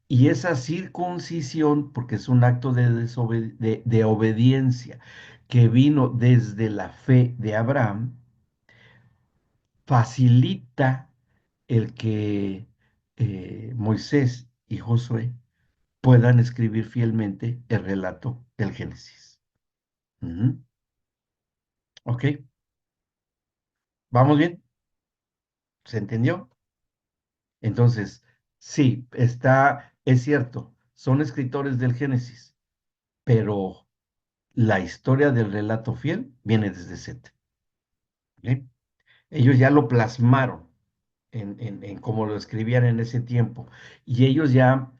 Y esa circuncisión, porque es un acto de obediencia que vino desde la fe de Abraham, facilita el que Moisés y Josué puedan escribir fielmente el relato del Génesis. Ujú. ¿Ok? ¿Vamos bien? ¿Se entendió? Entonces, sí, es cierto, son escritores del Génesis, pero la historia del relato fiel viene desde Set. ¿Ok? Ellos ya lo plasmaron en cómo lo escribían en ese tiempo, y ellos ya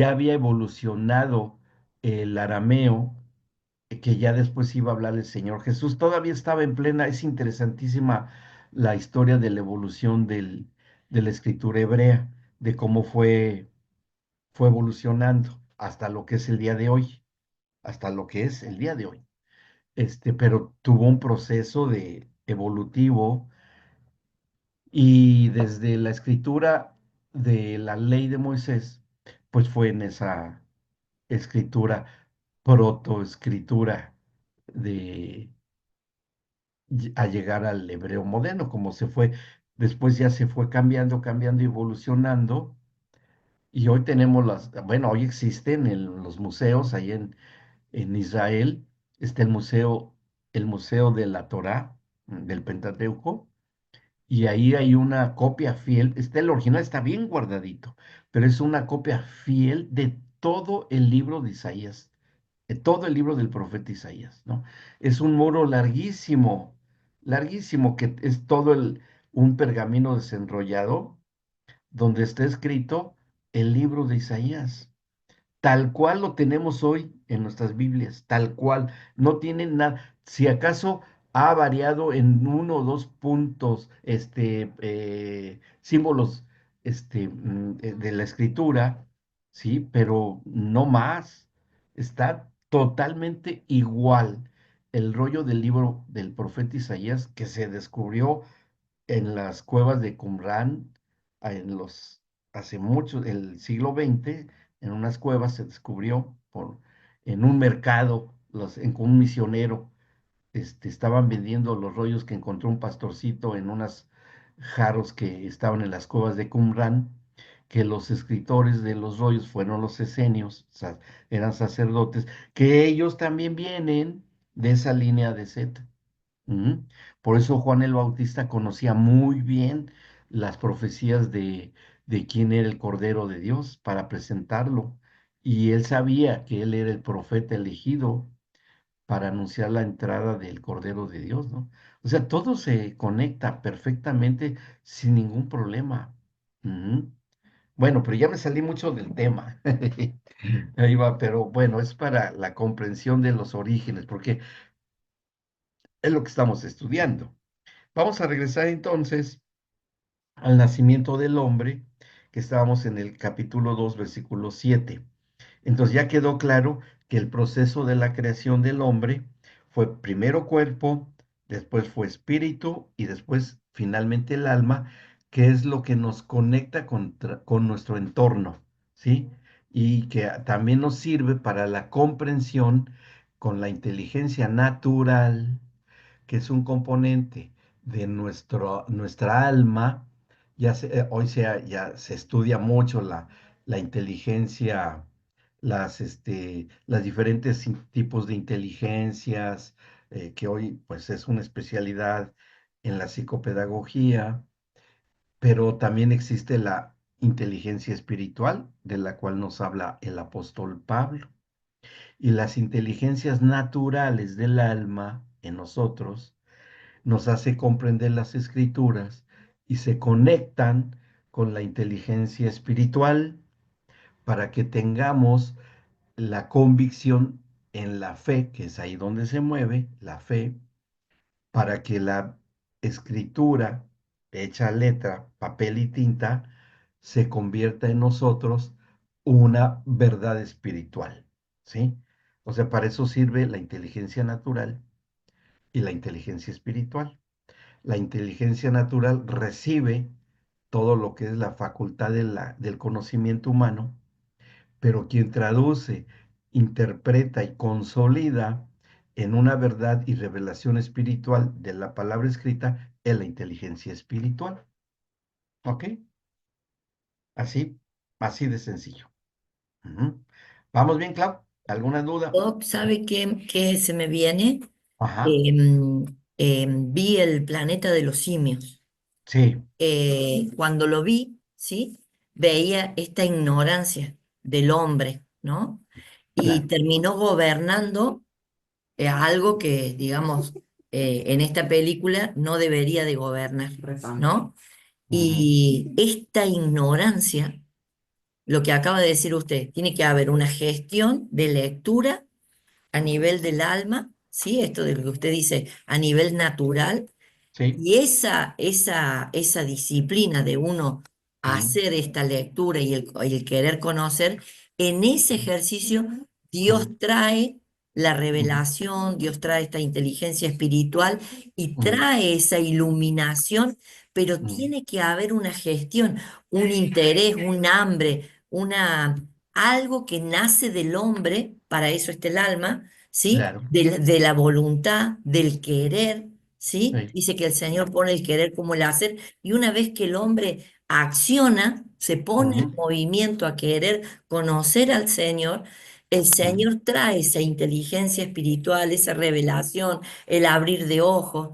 había evolucionado el arameo que ya después iba a hablar el Señor Jesús. Todavía estaba en plena, es interesantísima la historia de la evolución de la escritura hebrea, de cómo fue evolucionando hasta lo que es el día de hoy, hasta lo que es el día de hoy. Pero tuvo un proceso de evolutivo, y desde la escritura de la ley de Moisés, pues fue en esa escritura, protoescritura de a llegar al hebreo moderno, como después ya se fue cambiando, cambiando, evolucionando, y hoy bueno, hoy existen en los museos, ahí en Israel, está el museo de la Torá, del Pentateuco, y ahí hay una copia fiel, el original está bien guardadito, pero es una copia fiel de todo el libro de Isaías, de todo el libro del profeta Isaías, ¿no? Es un muro larguísimo, larguísimo, que es un pergamino desenrollado donde está escrito el libro de Isaías tal cual lo tenemos hoy en nuestras Biblias, tal cual, no tiene nada, si acaso ha variado en uno o dos puntos, símbolos, de la escritura, sí, pero no más, está totalmente igual el rollo del libro del profeta Isaías que se descubrió en las cuevas de Qumrán, en hace mucho, el siglo XX, en unas cuevas se descubrió en un mercado, con un misionero, estaban vendiendo los rollos que encontró un pastorcito en unas jarros que estaban en las cuevas de Qumrán, que los escritores de los rollos fueron los esenios, eran sacerdotes, que ellos también vienen de esa línea de Set. Ujú. Por eso Juan el Bautista conocía muy bien las profecías de quién era el Cordero de Dios para presentarlo. Y él sabía que él era el profeta elegido para anunciar la entrada del Cordero de Dios, ¿no? O sea, todo se conecta perfectamente sin ningún problema. Ujú. Bueno, pero ya me salí mucho del tema. Ahí va, pero bueno, es para la comprensión de los orígenes, porque es lo que estamos estudiando. Vamos a regresar entonces al nacimiento del hombre, que estábamos en el capítulo 2 versículo 7. Entonces ya quedó claro que el proceso de la creación del hombre fue primero cuerpo, después fue espíritu y después finalmente el alma, que es lo que nos conecta con nuestro entorno, ¿sí? Y que también nos sirve para la comprensión con la inteligencia natural, que es un componente de nuestra alma. Hoy ya se estudia mucho la inteligencia, las diferentes tipos de inteligencias, que hoy pues es una especialidad en la psicopedagogía, pero también existe la inteligencia espiritual, de la cual nos habla el apóstol Pablo, y las inteligencias naturales del alma en nosotros nos hace comprender las escrituras y se conectan con la inteligencia espiritual para que tengamos la convicción en la fe, que es ahí donde se mueve la fe, para que la escritura hecha letra, papel y tinta, se convierta en nosotros una verdad espiritual, ¿sí? O sea, para eso sirve la inteligencia natural y la inteligencia espiritual. La inteligencia natural recibe todo lo que es la facultad del conocimiento humano, pero quien traduce, interpreta y consolida en una verdad y revelación espiritual de la palabra escrita es la inteligencia espiritual. ¿Ok? Así, así de sencillo. Ujú. ¿Vamos bien, Clau? ¿Alguna duda? ¿Sabe qué se me viene? Ajá, Vi el planeta de los simios. sí, Cuando lo vi, ¿sí? Veía esta ignorancia del hombre, ¿no? Y claro. terminó gobernando algo que, digamos, en esta película no debería de gobernar, ¿no? Ujú, Y esta ignorancia, lo que acaba de decir usted, tiene que haber una gestión de lectura a nivel del alma, ¿sí? Esto de lo que usted dice a nivel natural, sí, y esa disciplina de uno ujú, hacer esta lectura y el querer conocer, en ese ejercicio Dios ujú, trae la ujú, revelación, Dios trae esta inteligencia espiritual y ujú, trae esa iluminación, pero ujú, tiene que haber una gestión, un interés, un hambre, algo que nace del hombre, para eso está el alma, ¿sí? claro. De la voluntad, del querer. ¿Sí? Sí, Dice que el Señor pone el querer como el hacer, y una vez que el hombre acciona, se pone en ujú, movimiento a querer conocer al Señor, el ujú, Señor trae esa inteligencia espiritual, esa revelación, el abrir de ojos,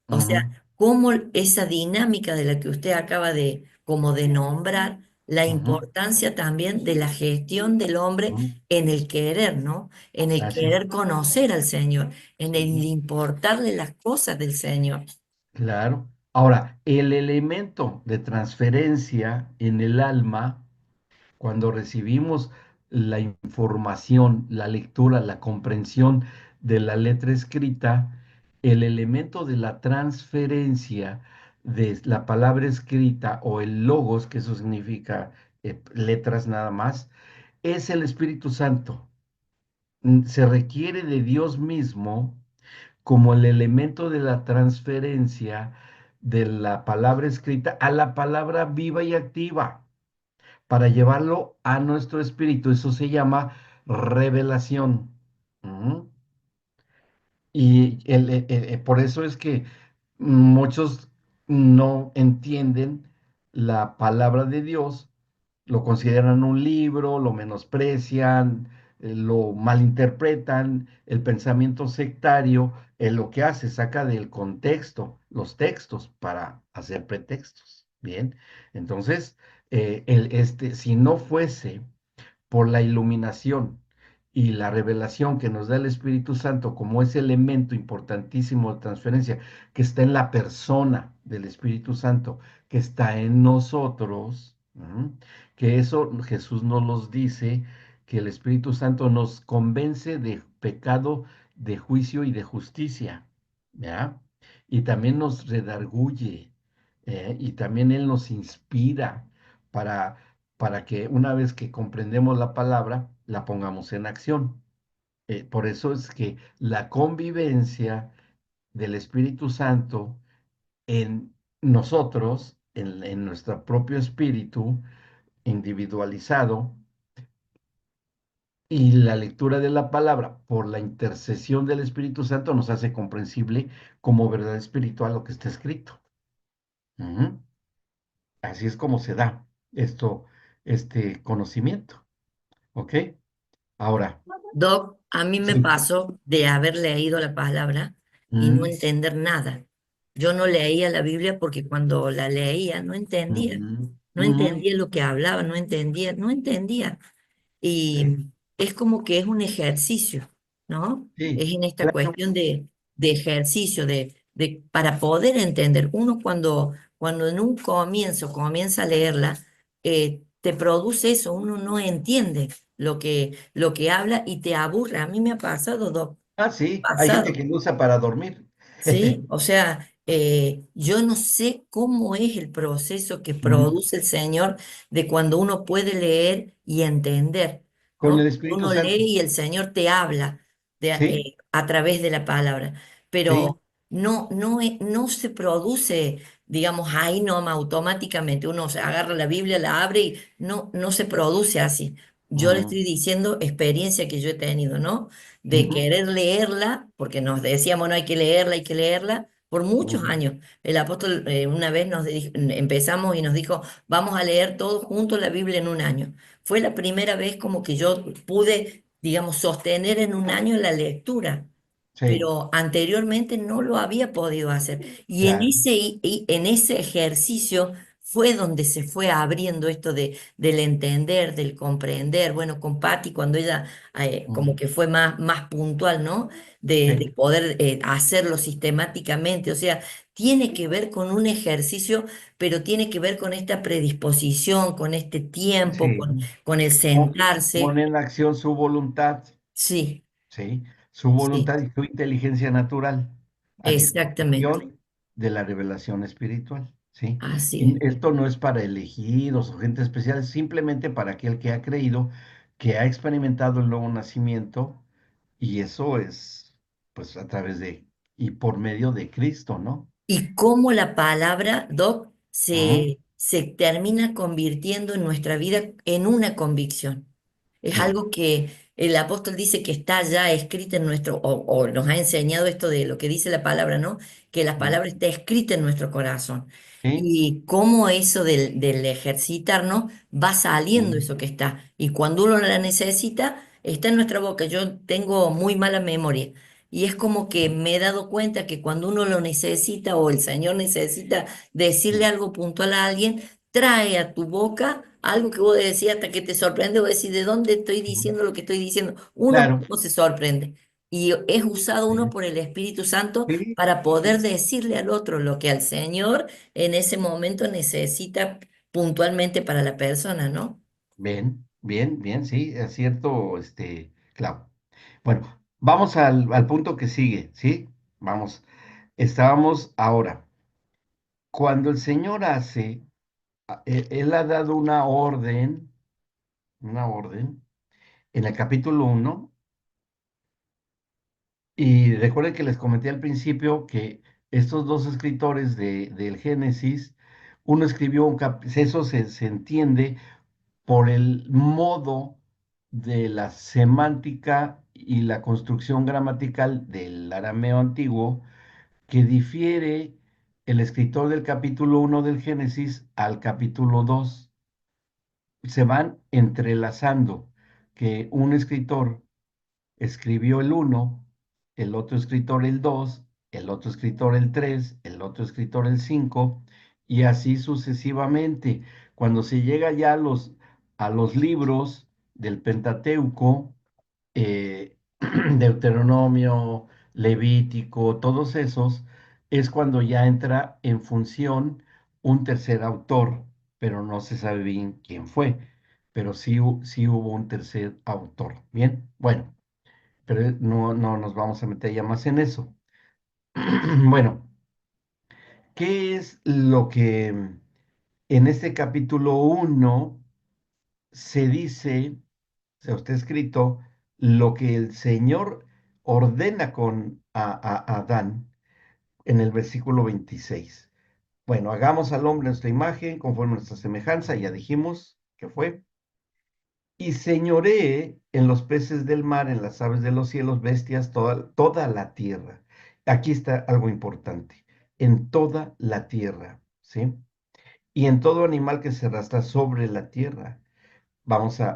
o sea, ujú, cómo esa dinámica de la que usted acaba de, como de nombrar, la ujú, importancia también de la gestión del hombre ujú. en el querer, ¿no? En el Así es. querer conocer al Señor, en el Ujú. importarle las cosas del Señor. Claro. Ahora, el elemento de transferencia en el alma, cuando recibimos la información, la lectura, la comprensión de la letra escrita, el elemento de la transferencia de la palabra escrita o el logos, que eso significa letras nada más, es el Espíritu Santo. Se requiere de Dios mismo como el elemento de la transferencia de la palabra escrita a la palabra viva y activa para llevarlo a nuestro espíritu. Eso se llama revelación. Ujú. Y por eso es que muchos no entienden la palabra de Dios, lo consideran un libro, lo menosprecian, lo malinterpretan, el pensamiento sectario, lo que hace, saca del contexto los textos para hacer pretextos. Bien, entonces, si no fuese por la iluminación y la revelación que nos da el Espíritu Santo como ese elemento importantísimo de transferencia que está en la persona del Espíritu Santo, que está en nosotros, que eso Jesús nos los dice, que el Espíritu Santo nos convence de pecado, de juicio y de justicia, ¿ya? Y también nos redarguye, y también Él nos inspira para, para que una vez que comprendemos la palabra, la pongamos en acción. Por eso es que la convivencia del Espíritu Santo en nosotros, en nuestro propio espíritu individualizado, y la lectura de la palabra por la intercesión del Espíritu Santo nos hace comprensible como verdad espiritual lo que está escrito. Ujú. Así es como se da esto, este conocimiento. ¿Ok? Ahora, Doc, a mí me sí. pasó de haber leído la palabra y no Mm, entender nada. Yo no leía la Biblia porque cuando la leía no entendía, ujú, no ujú, entendía lo que hablaba, no entendía, no entendía. sí, Y es como que es un ejercicio, ¿no? sí, Es en esta claro. cuestión de ejercicio, para poder entender. Uno cuando en un comienzo comienza a leerla, te produce eso, uno no entiende lo que habla y te aburre. A mí me ha pasado, Doc, Ah, sí, hay gente pasado. que lo usa para dormir. ¿Sí? O sea, yo no sé cómo es el proceso que Ujú. produce el Señor de cuando uno puede leer y entender, Con ¿no? el Espíritu Uno lee Santo. y el Señor te habla Sí, a través de la palabra, sí. pero no se produce, digamos, ahí nomás automáticamente. Uno se agarra la Biblia, la abre y no se produce así. Yo le Ujú, estoy diciendo experiencia que yo he tenido, ¿no? De ujú, querer leerla, porque nos decíamos, no hay que leerla, por muchos ujú. años. El apóstol una vez empezamos y nos dijo, vamos a leer todos juntos la Biblia en un año. Fue la primera vez como que yo pude, digamos, sostener en un año la lectura, Sí, pero anteriormente no lo había podido hacer. Y claro. en ese ejercicio fue donde se fue abriendo esto del entender, del comprender. Bueno, con Patti, cuando ella como Ujú, que fue más puntual, ¿no? De sí, poder hacerlo sistemáticamente. O sea, tiene que ver con un ejercicio, pero tiene que ver con esta predisposición, con este tiempo, sí. con el Pone sentarse. en acción su voluntad. Sí, ¿Sí? Su sí, voluntad y su inteligencia natural a exactamente. disposición de la revelación espiritual, ¿sí? Así Y es. esto no es para elegidos o gente especial, es simplemente para aquel que ha creído, que ha experimentado el nuevo nacimiento, y eso es, pues, a través de y por medio de Cristo, ¿no? Y cómo la palabra, Doc, Ujú, se termina convirtiendo en nuestra vida en una convicción. Es sí, algo que el apóstol dice que está ya escrita en o nos ha enseñado esto de lo que dice la palabra, ¿no? Que la ujú, palabra está escrita en nuestro corazón. sí, Y cómo eso del ejercitarnos va saliendo ujú, eso que está. Y cuando uno la necesita, está en nuestra boca. Yo tengo muy mala memoria. Y es como que me he dado cuenta que cuando uno lo necesita o el Señor necesita decirle ujú, algo puntual a alguien, trae a tu boca algo que vos decías hasta que te sorprende, vos decís, ¿de dónde estoy ujú. diciendo lo que estoy diciendo? Uno Claro, mismo se sorprende. Y es usado uno sí, por el Espíritu Santo sí, para poder sí. decirle al otro lo que al Señor en ese momento necesita puntualmente para la persona, ¿no? Bien, bien, bien, sí, es cierto, Clau. Bueno, vamos al punto que sigue, ¿sí? Vamos, estábamos ahora. Cuando el Señor hace, Él ha dado una orden, en el capítulo 1, y recuerden que les comenté al principio que estos dos escritores del Génesis, uno escribió eso se entiende por el modo de la semántica y la construcción gramatical del arameo antiguo que difiere el escritor del capítulo 1 del Génesis al capítulo 2. Se van entrelazando, que un escritor escribió el 1, el otro escritor el 2, el otro escritor el 3, el otro escritor el 5, y así sucesivamente. Cuando se llega ya a los libros del Pentateuco, Deuteronomio, Levítico, todos esos, es cuando ya entra en función un tercer autor, pero no se sabe bien quién fue, pero sí, sí hubo un tercer autor. Bien, bueno, pero no nos vamos a meter ya más en eso. Bueno, ¿Qué es lo que en este capítulo 1 se dice, se está escrito, lo que el Señor ordena a Adán en el versículo 26? Bueno, hagamos al hombre nuestra imagen, conforme a nuestra semejanza, ya dijimos que fue, y señoree en los peces del mar, en las aves de los cielos, bestias, toda la tierra. Aquí está algo importante, en toda la tierra, ¿sí? Y en todo animal que se arrastra sobre la tierra. Vamos a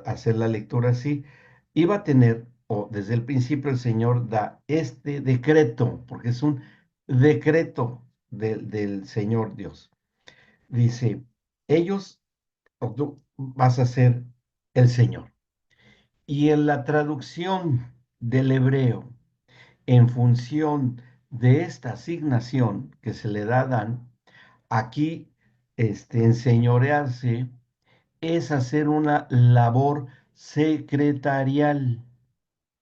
hacer la lectura así. Iba a tener, o desde el principio el Señor da este decreto, porque es un decreto del Señor Dios. Dice, ellos, o tú vas a ser el Señor. Y en la traducción del hebreo, en función de esta asignación que se le da a Adán, aquí enseñorearse es hacer una labor secretarial.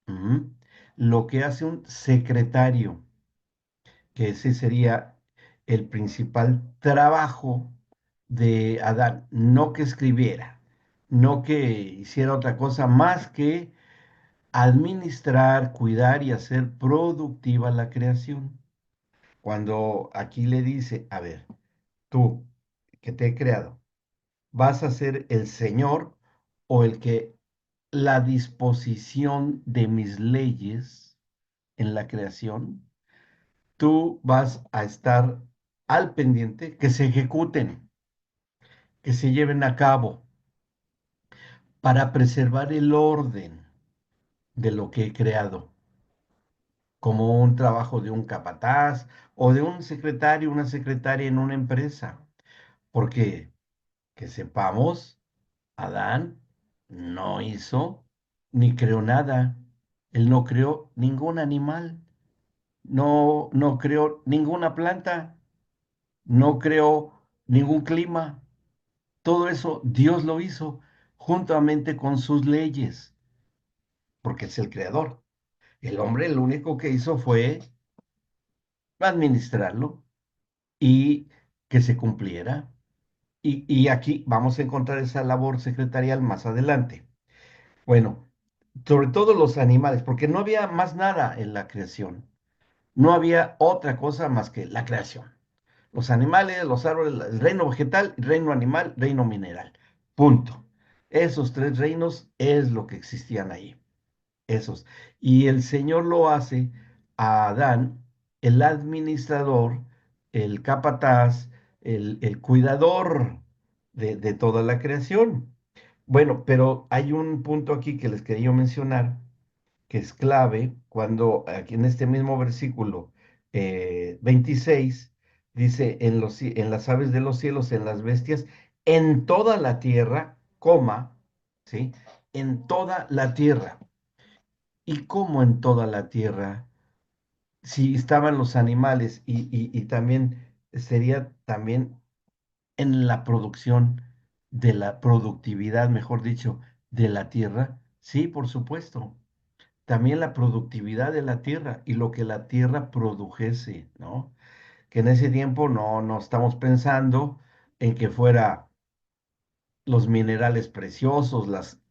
Ujú. Lo que hace un secretario, que ese sería el principal trabajo de Adán, no que escribiera, no que hiciera otra cosa más que administrar, cuidar y hacer productiva la creación. Cuando aquí le dice, a ver, tú que te he creado, vas a ser el Señor o el que la disposición de mis leyes en la creación, tú vas a estar al pendiente que se ejecuten, que se lleven a cabo para preservar el orden de lo que he creado, como un trabajo de un capataz o de un secretario, una secretaria en una empresa. Porque que sepamos, Adán no hizo ni creó nada. Él no creó ningún animal, no creó ninguna planta, no creó ningún clima. Todo eso Dios lo hizo juntamente con sus leyes, porque es el creador. El hombre lo único que hizo fue administrarlo y que se cumpliera. Y aquí vamos a encontrar esa labor secretarial más adelante. Bueno, sobre todo los animales, porque no había más nada en la creación. No había otra cosa más que la creación. Los animales, los árboles, el reino vegetal, el reino animal, reino mineral. Punto. Esos tres reinos es lo que existían ahí. Esos. Y el Señor lo hace a Adán, el administrador, el capataz, el cuidador de toda la creación. Bueno, pero hay un punto aquí que les quería mencionar, que es clave, cuando aquí en este mismo versículo 26 dice, en las aves de los cielos, en las bestias, en toda la tierra, coma, ¿sí? En toda la tierra. ¿Y cómo en toda la tierra? Si estaban los animales y también sería también en la producción de la productividad, mejor dicho, de la tierra. Sí, por supuesto. También la productividad de la tierra y lo que la tierra produjese, ¿no? Que en ese tiempo no estamos pensando en que fuera los minerales preciosos,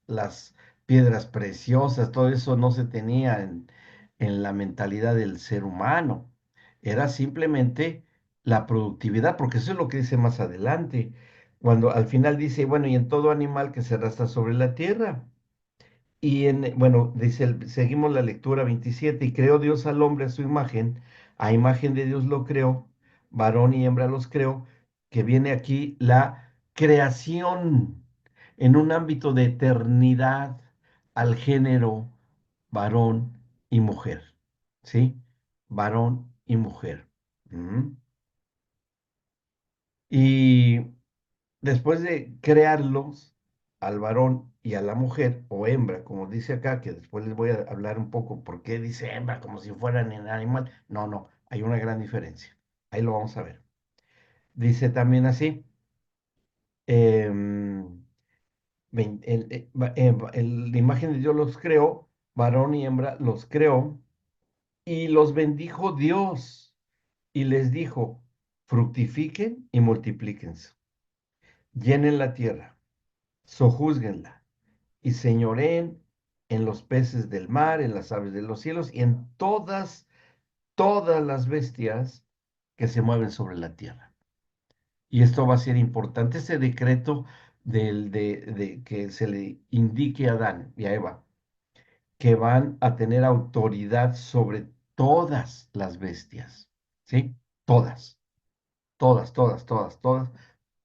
las piedras preciosas, todo eso no se tenía en la mentalidad del ser humano. Era simplemente la productividad, porque eso es lo que dice más adelante, cuando al final dice, bueno, y en todo animal que se arrastra sobre la tierra. Bueno, dice, seguimos la lectura 27, y creó Dios al hombre a imagen de Dios lo creó, varón y hembra los creó, que viene aquí la creación en un ámbito de eternidad al género varón y mujer, ¿sí? Varón y mujer. Ujú. Y después de crearlos al varón y a la mujer, o hembra, como dice acá, que después les voy a hablar un poco por qué dice hembra como si fueran en animal. No, hay una gran diferencia. Ahí lo vamos a ver. Dice también así, em, la imagen de Dios los creó, varón y hembra los creó, y los bendijo Dios y les dijo, fructifiquen y multiplíquense, llenen la tierra, sojúzguenla y señoreen en los peces del mar, en las aves de los cielos y en todas las bestias que se mueven sobre la tierra. Y esto va a ser importante, ese decreto de que se le indique a Adán y a Eva, que van a tener autoridad sobre todas las bestias, ¿sí? Todas, todas, todas, todas, todas,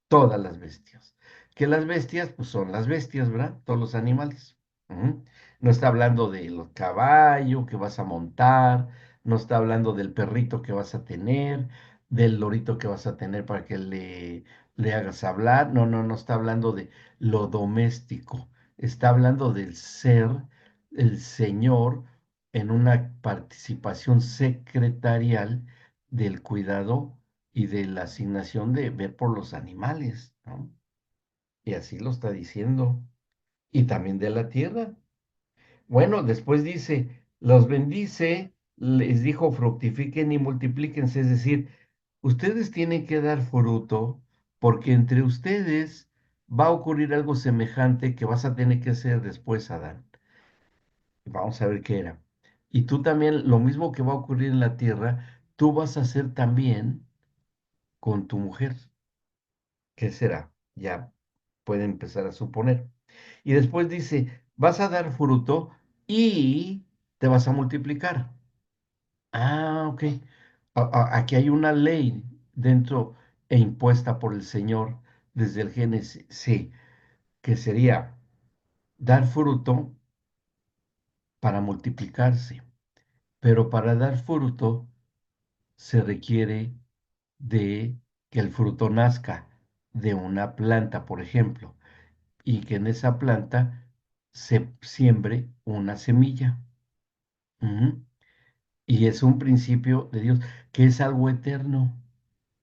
todas las bestias. Que las bestias, pues son las bestias, ¿verdad? Todos los animales. Ujú. No está hablando del caballo que vas a montar, no está hablando del perrito que vas a tener, del lorito que vas a tener para que le hagas hablar. No, no, no está hablando de lo doméstico. Está hablando del ser, el Señor, en una participación secretarial del cuidado y de la asignación de ver por los animales, ¿no? Y así lo está diciendo. Y también de la tierra. Bueno, después dice, los bendice, les dijo, fructifiquen y multiplíquense, es decir, ustedes tienen que dar fruto porque entre ustedes va a ocurrir algo semejante que vas a tener que hacer después, Adán. Vamos a ver qué era. Y tú también, lo mismo que va a ocurrir en la tierra, tú vas a hacer también con tu mujer. ¿Qué será? Ya puede empezar a suponer. Y después dice, vas a dar fruto y te vas a multiplicar. Ah, ok. Aquí hay una ley dentro e impuesta por el Señor desde el Génesis, sí, que sería dar fruto para multiplicarse. Pero para dar fruto se requiere de que el fruto nazca de una planta, por ejemplo, y que en esa planta se siembre una semilla. Ujú. Y es un principio de Dios, que es algo eterno.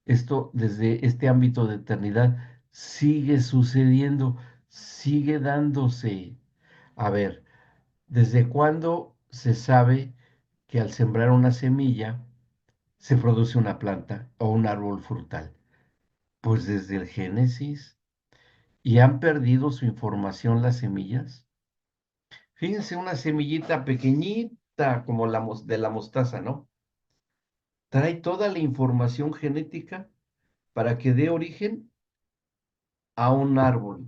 Esto desde este ámbito de eternidad sigue sucediendo, sigue dándose. A ver, ¿desde cuándo se sabe que al sembrar una semilla se produce una planta o un árbol frutal? Pues desde el Génesis. ¿Y han perdido su información las semillas? Fíjense, una semillita pequeñita como de la mostaza, ¿no? Trae toda la información genética para que dé origen a un árbol,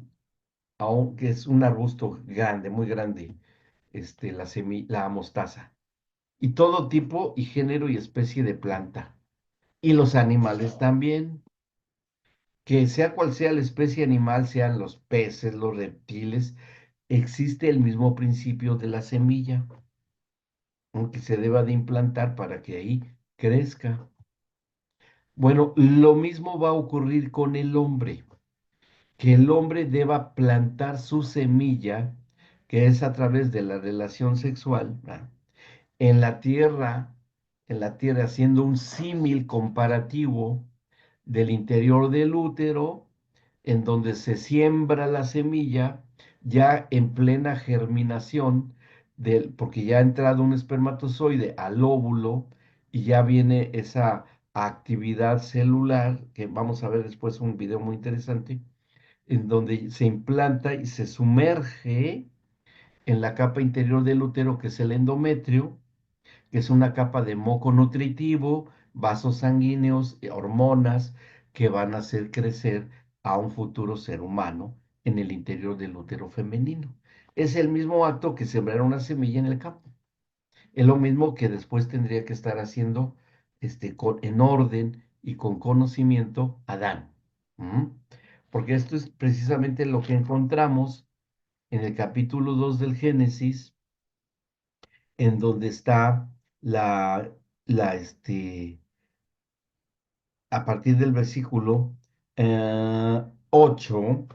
que es un arbusto grande, muy grande, la mostaza. Y todo tipo y género y especie de planta. Y los animales también, que sea cual sea la especie animal, sean los peces, los reptiles, existe el mismo principio de la semilla, aunque se deba de implantar para que ahí crezca. Bueno, lo mismo va a ocurrir con el hombre, que el hombre deba plantar su semilla, que es a través de la relación sexual, ¿verdad? En la tierra, haciendo un símil comparativo del interior del útero, en donde se siembra la semilla ya en plena germinación, porque ya ha entrado un espermatozoide al óvulo y ya viene esa actividad celular, que vamos a ver después un video muy interesante, en donde se implanta y se sumerge en la capa interior del útero, que es el endometrio, que es una capa de moco nutritivo, vasos sanguíneos, hormonas que van a hacer crecer a un futuro ser humano en el interior del útero femenino. Es el mismo acto que sembrar una semilla en el campo. Es lo mismo que después tendría que estar haciendo en orden y con conocimiento Adán. ¿Mm? Porque esto es precisamente lo que encontramos en el capítulo 2 del Génesis, en donde está la, la, a partir del versículo 8,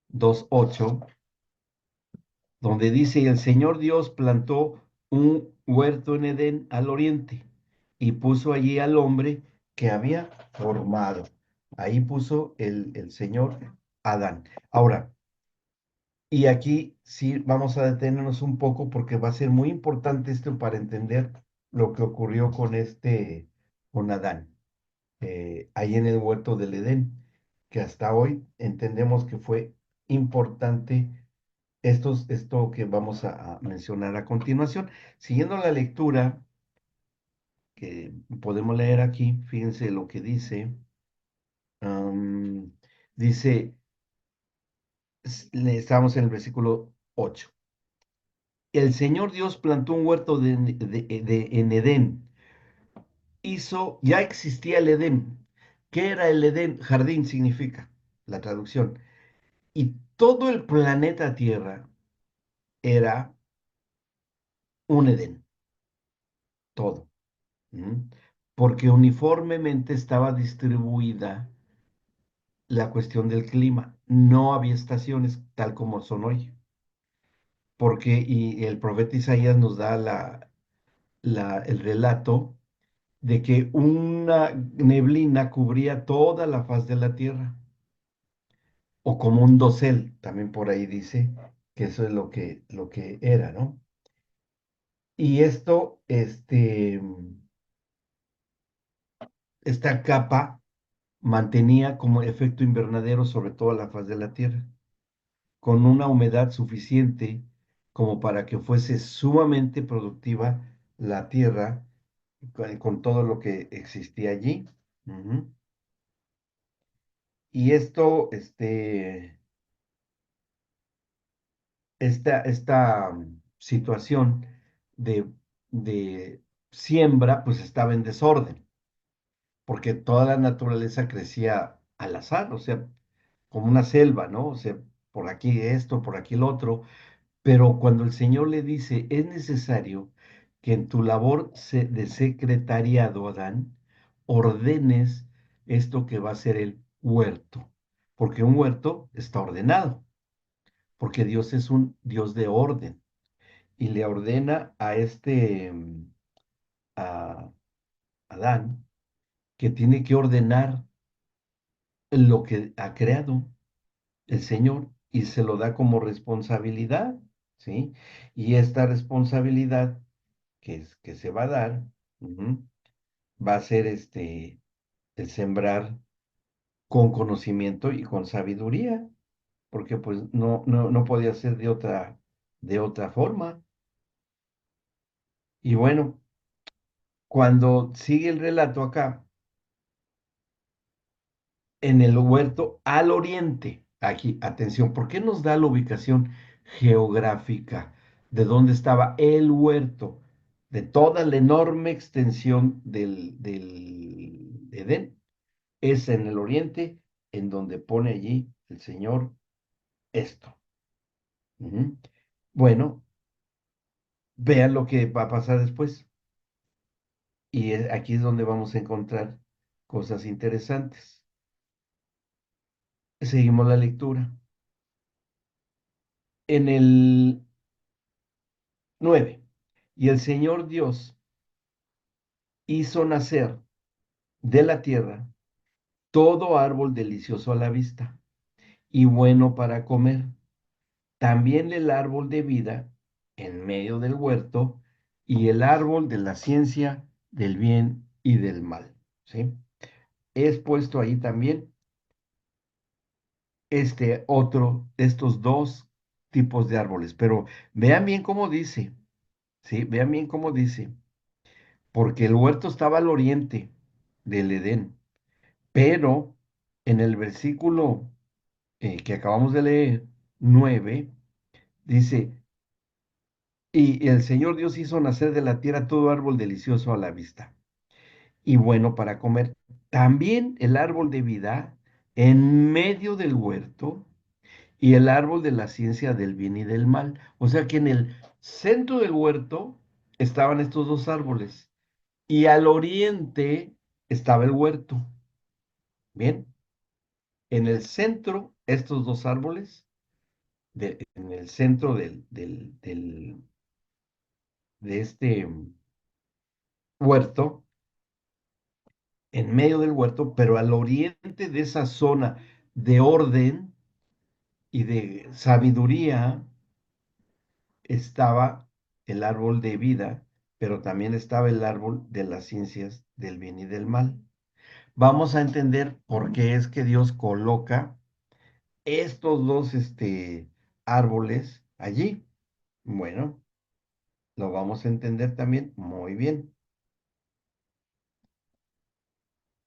2:8, donde dice, y el Señor Dios plantó un huerto en Edén al oriente y puso allí al hombre que había formado. Ahí puso el Señor Adán. Ahora, y aquí sí vamos a detenernos un poco porque va a ser muy importante esto para entender lo que ocurrió con con Adán. ahí en el huerto del Edén, que hasta hoy entendemos que fue importante esto que vamos a mencionar a continuación. Siguiendo la lectura que podemos leer aquí, fíjense lo que dice. am, dice, estamos en el versículo 8. El Señor Dios plantó un huerto en Edén. Ya existía el Edén. ¿Qué era el Edén? Jardín significa la traducción. Y todo el planeta Tierra era un Edén, todo. ¿Mm? Porque uniformemente estaba distribuida la cuestión del clima. No había estaciones tal como son hoy. Y el profeta Isaías nos da el relato de que una neblina cubría toda la faz de la tierra, o como un dosel, también por ahí dice que eso es lo que era, ¿no? Y esta capa mantenía como efecto invernadero sobre toda la faz de la tierra, con una humedad suficiente como para que fuese sumamente productiva la tierra con todo lo que existía allí. Ujú. Y esta situación de, de siembra, pues estaba en desorden, porque toda la naturaleza crecía al azar, o sea, como una selva, ¿no? O sea, por aquí esto, por aquí el otro, pero cuando el Señor le dice, es necesario que en tu labor de secretariado, Adán, ordenes esto que va a ser el huerto, porque un huerto está ordenado, porque Dios es un Dios de orden y le ordena a Adán, que tiene que ordenar lo que ha creado el Señor y se lo da como responsabilidad, ¿sí? Y esta responsabilidad que se va a dar, ujú, va a ser el sembrar con conocimiento y con sabiduría, porque pues no podía ser de otra forma. Y bueno, cuando sigue el relato acá, en el huerto al oriente. Aquí, atención, ¿por qué nos da la ubicación geográfica de dónde estaba el huerto? De toda la enorme extensión del Edén. Es en el oriente en donde pone allí el Señor esto. Ujú. Bueno, vean lo que va a pasar después. Y aquí es donde vamos a encontrar cosas interesantes. Seguimos la lectura. En el 9. Y el Señor Dios hizo nacer de la tierra todo árbol delicioso a la vista y bueno para comer. También el árbol de vida en medio del huerto y el árbol de la ciencia del bien y del mal. ¿Sí? Es puesto ahí también estos dos tipos de árboles, pero vean bien cómo dice, ¿sí? Vean bien cómo dice, porque el huerto estaba al oriente del Edén. Pero en el versículo que acabamos de leer, 9, dice, y el Señor Dios hizo nacer de la tierra todo árbol delicioso a la vista y bueno para comer. También el árbol de vida en medio del huerto y el árbol de la ciencia del bien y del mal. O sea que en el centro del huerto estaban estos dos árboles y al oriente estaba el huerto. Bien, en el centro, estos dos árboles, en el centro de este huerto, en medio del huerto, pero al oriente de esa zona de orden y de sabiduría, estaba el árbol de vida, pero también estaba el árbol de las ciencias del bien y del mal. vamos a entender por qué es que Dios coloca estos dos árboles allí. Bueno, lo vamos a entender también muy bien.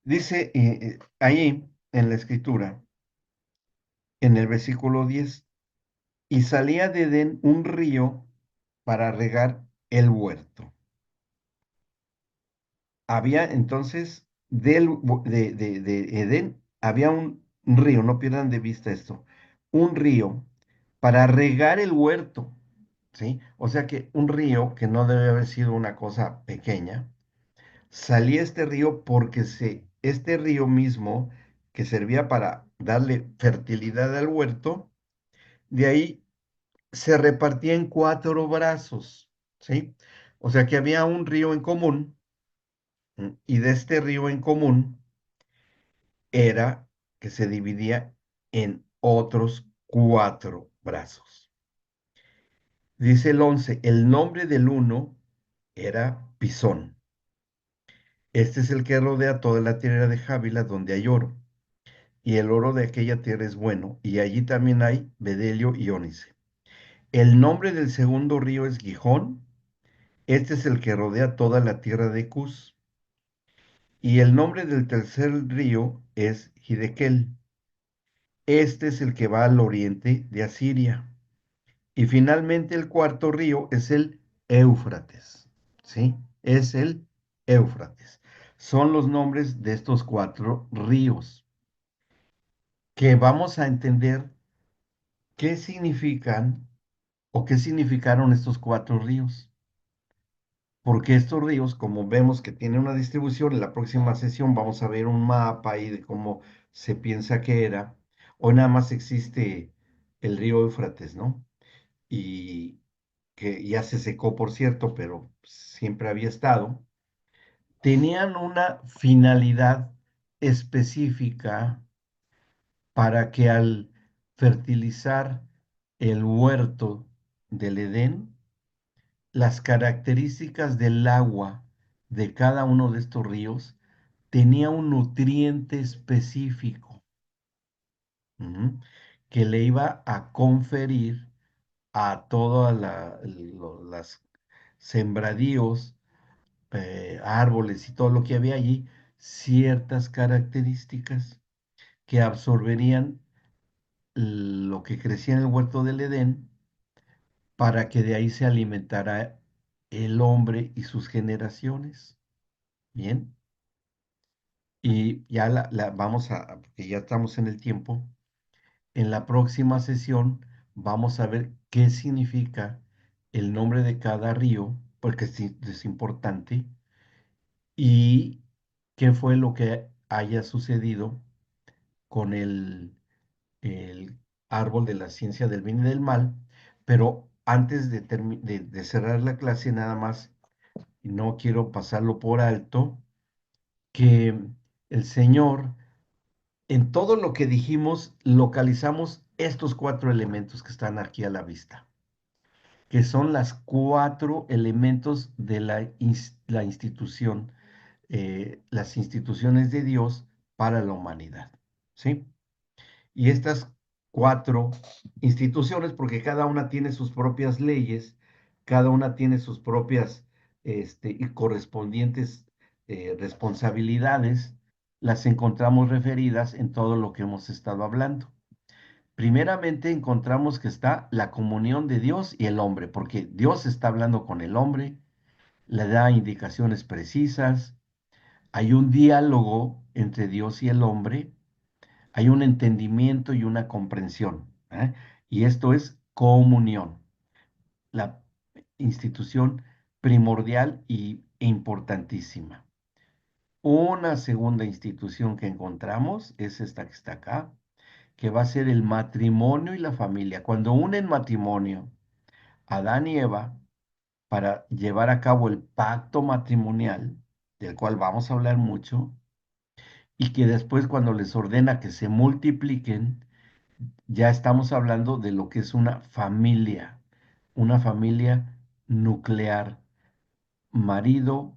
Dice ahí en la escritura, en el versículo 10, y salía de Edén un río para regar el huerto. Había entonces de Edén, había un río, no pierdan de vista esto, un río para regar el huerto, ¿sí? O sea que un río que no debe haber sido una cosa pequeña, salía este río porque este río mismo que servía para darle fertilidad al huerto, de ahí se repartía en cuatro brazos, ¿sí? O sea que había un río en común y de este río en común era que se dividía en otros cuatro brazos. Dice el 11, el nombre del uno era Pisón. Este es el que rodea toda la tierra de Jávila donde hay oro. Y el oro de aquella tierra es bueno, y allí también hay bedelio y ónice. El nombre del segundo río es Gijón. Este es el que rodea toda la tierra de Cus. Y el nombre del tercer río es Hidekel. Este es el que va al oriente de Asiria. Y finalmente el cuarto río es el Éufrates. ¿Sí? Es el Éufrates. Son los nombres de estos cuatro ríos que vamos a entender qué significan o qué significaron estos cuatro ríos. Porque estos ríos, como vemos que tienen una distribución, en la próxima sesión vamos a ver un mapa ahí de cómo se piensa que era. Hoy nada más existe el río Éufrates, ¿no? Y que ya se secó, por cierto, pero siempre había estado. Tenían una finalidad específica para que al fertilizar el huerto del Edén, las características del agua de cada uno de estos ríos tenía un nutriente específico, ujú, que le iba a conferir a todas las sembradíos, árboles y todo lo que había allí, ciertas características que absorberían lo que crecía en el huerto del Edén para que de ahí se alimentara el hombre y sus generaciones. Bien, y ya vamos porque ya estamos en el tiempo, en la próxima sesión vamos a ver qué significa el nombre de cada río, porque es importante, y qué fue lo que haya sucedido con el árbol de la ciencia del bien y del mal. Pero antes de cerrar la clase, nada más, y no quiero pasarlo por alto, que el Señor, en todo lo que dijimos, localizamos estos cuatro elementos que están aquí a la vista, que son las cuatro elementos de la institución, las instituciones de Dios para la humanidad. ¿Sí? Y estas cuatro instituciones, porque cada una tiene sus propias leyes, cada una tiene sus propias y correspondientes responsabilidades, las encontramos referidas en todo lo que hemos estado hablando. Primeramente encontramos que está la comunión de Dios y el hombre, porque Dios está hablando con el hombre, le da indicaciones precisas, hay un diálogo entre Dios y el hombre, hay un entendimiento y una comprensión, ¿eh? Y esto es comunión, la institución primordial e importantísima. Una segunda institución que encontramos es esta que está acá, que va a ser el matrimonio y la familia. Cuando unen matrimonio, Adán y Eva, para llevar a cabo el pacto matrimonial, del cual vamos a hablar mucho, y que después cuando les ordena que se multipliquen, ya estamos hablando de lo que es una familia nuclear, marido,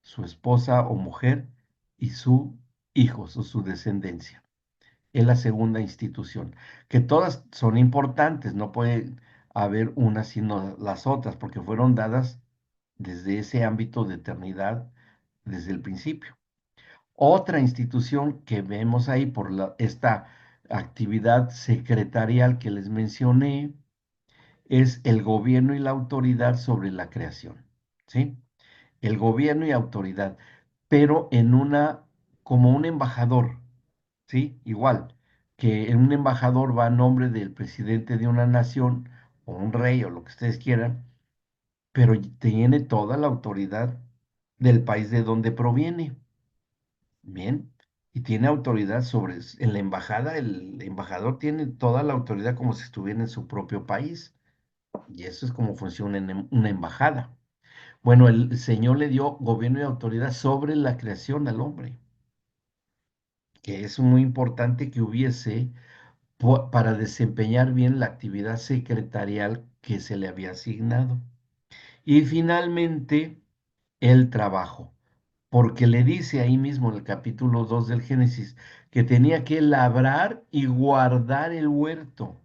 su esposa o mujer y su hijos o su descendencia. Es la segunda institución, que todas son importantes, no puede haber una sino las otras, porque fueron dadas desde ese ámbito de eternidad, desde el principio. Otra institución que vemos ahí por esta actividad secretarial que les mencioné es el gobierno y la autoridad sobre la creación, ¿sí? El gobierno y autoridad, pero como un embajador, ¿sí? Igual que un embajador va a nombre del presidente de una nación o un rey o lo que ustedes quieran, pero tiene toda la autoridad del país de donde proviene. Bien, y tiene autoridad en la embajada, el embajador tiene toda la autoridad como si estuviera en su propio país, y eso es como funciona una embajada. Bueno, el Señor le dio gobierno y autoridad sobre la creación al hombre, que es muy importante que hubiese para desempeñar bien la actividad secretarial que se le había asignado. Y finalmente, el trabajo, porque le dice ahí mismo en el capítulo 2 del Génesis que tenía que labrar y guardar el huerto.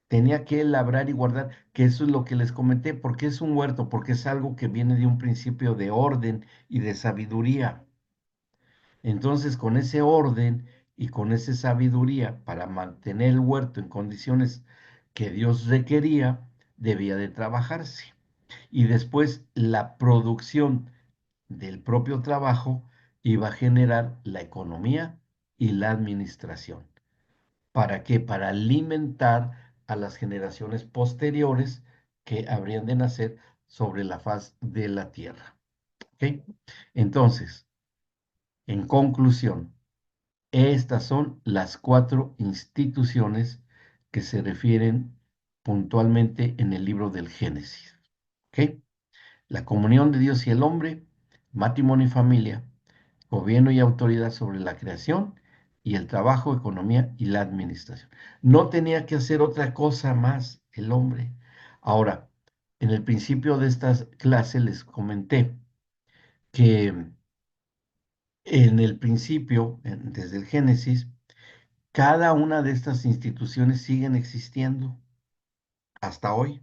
Tenía que labrar y guardar, que eso es lo que les comenté, porque es un huerto, porque es algo que viene de un principio de orden y de sabiduría. Entonces, con ese orden y con esa sabiduría para mantener el huerto en condiciones que Dios requería, debía de trabajarse. Y después la producción del propio trabajo iba a generar la economía y la administración. ¿Para qué? Para alimentar a las generaciones posteriores que habrían de nacer sobre la faz de la tierra. ¿Ok? Entonces, en conclusión, estas son las cuatro instituciones que se refieren puntualmente en el libro del Génesis. ¿Ok? La comunión de Dios y el hombre, matrimonio y familia, gobierno y autoridad sobre la creación y el trabajo, economía y la administración. No tenía que hacer otra cosa más el hombre. Ahora, en el principio de estas clases les comenté que en el principio, desde el Génesis, cada una de estas instituciones siguen existiendo hasta hoy.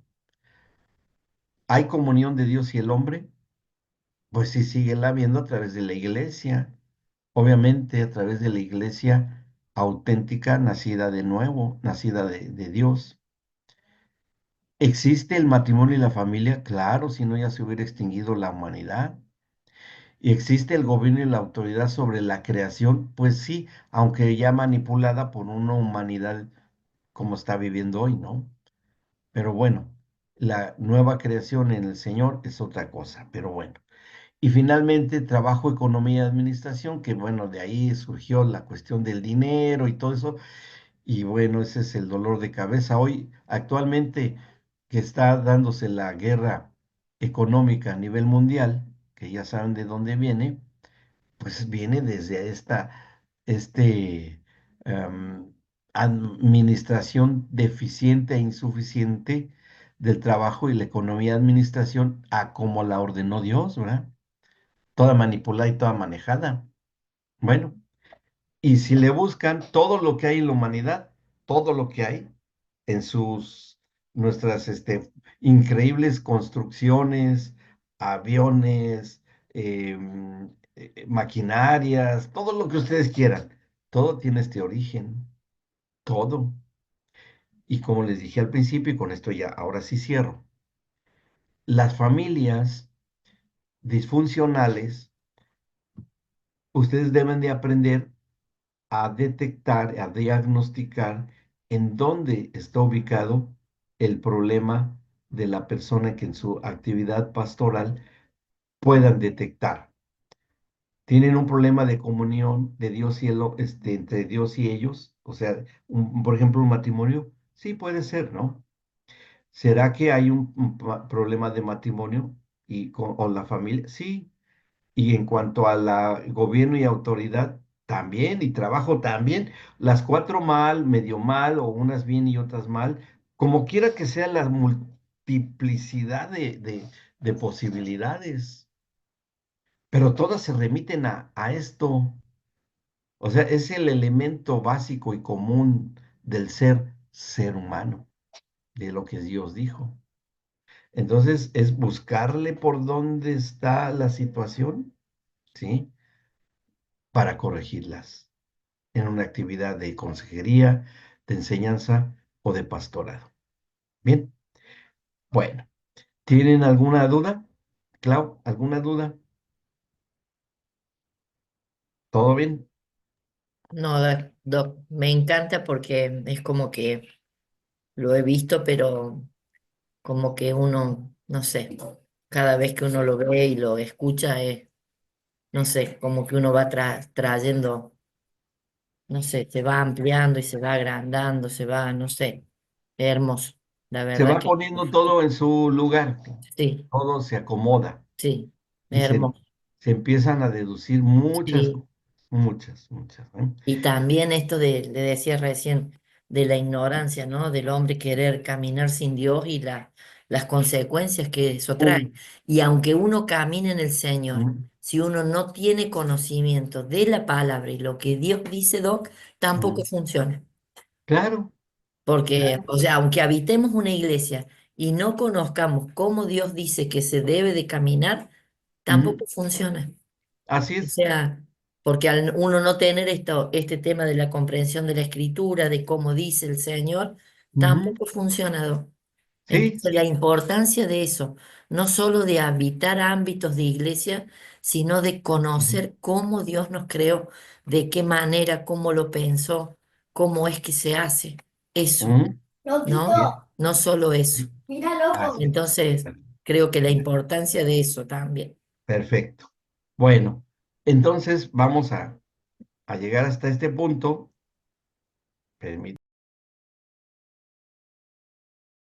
¿Hay comunión de Dios y el hombre? Pues sí, sigue la habiendo a través de la iglesia. Obviamente a través de la iglesia auténtica, nacida de nuevo, nacida de Dios. ¿Existe el matrimonio y la familia? Claro, si no ya se hubiera extinguido la humanidad. ¿Y existe el gobierno y la autoridad sobre la creación? Pues sí, aunque ya manipulada por una humanidad como está viviendo hoy, ¿no? Pero bueno, la nueva creación en el Señor es otra cosa, pero bueno. Y finalmente, trabajo, economía y administración, que bueno, de ahí surgió la cuestión del dinero y todo eso. Y bueno, ese es el dolor de cabeza. Hoy, actualmente, que está dándose la guerra económica a nivel mundial, que ya saben de dónde viene, pues viene desde este, em, administración deficiente e insuficiente del trabajo y la economía de administración a como la ordenó Dios, ¿verdad? Toda manipulada y toda manejada. Bueno, y si le buscan todo lo que hay en la humanidad, todo lo que hay en nuestras increíbles construcciones, aviones, maquinarias, todo lo que ustedes quieran, todo tiene este origen, todo. Y como les dije al principio, y con esto ya, ahora sí cierro, las familias disfuncionales, ustedes deben de aprender a detectar, a diagnosticar en dónde está ubicado el problema de la persona que en su actividad pastoral puedan detectar. Tienen un problema de comunión de Dios y entre Dios y ellos, o sea, por ejemplo, un matrimonio, sí puede ser, ¿no? ¿Será que hay un problema de matrimonio o la familia? Sí. Y en cuanto a la gobierno y autoridad, también, y trabajo también, las cuatro mal, medio mal, o unas bien y otras mal, como quiera que sea la multiplicidad de posibilidades, pero todas se remiten a esto. O sea, es el elemento básico y común del ser humano, de lo que Dios dijo. Entonces, es buscarle por dónde está la situación, ¿sí? Para corregirlas en una actividad de consejería, de enseñanza o de pastorado. Bien, bueno, ¿tienen alguna duda? Clau, ¿alguna duda? ¿Todo bien? No, Doc, me encanta porque es como que lo he visto, pero como que uno, no sé, cada vez que uno lo ve y lo escucha, es, no sé, como que uno va trayendo, no sé, se va ampliando y se va agrandando, se va, no sé, es hermoso. La Se verdad va que poniendo todo en su lugar, sí, todo se acomoda sí, y es hermoso. se empiezan a deducir muchas, Sí. muchas, ¿eh? Y también esto de, le decía recién, de la ignorancia, ¿no? Del hombre querer caminar sin Dios y las consecuencias que eso trae. Mm, Y aunque uno camine en el Señor, mm, si uno no tiene conocimiento de la palabra y lo que Dios dice, Doc, tampoco mm. funciona. Claro, Porque, claro. o sea, aunque habitemos una iglesia y no conozcamos cómo Dios dice que se debe de caminar, Mm, tampoco funciona. así O es. sea, porque al uno no tener este tema de la comprensión de la escritura, de cómo dice el Señor, Ujú. tampoco funciona, Doc. Sí. Entonces, la importancia de eso, no solo de habitar ámbitos de iglesia, sino de Ujú. conocer cómo Dios nos creó, de qué manera, cómo lo pensó, cómo es que se hace eso, Ujú. Bien. ¿no? No solo eso. Mira, así es. Entonces, creo que la importancia de eso también. Perfecto. Bueno, entonces vamos a llegar hasta este punto. Permítame.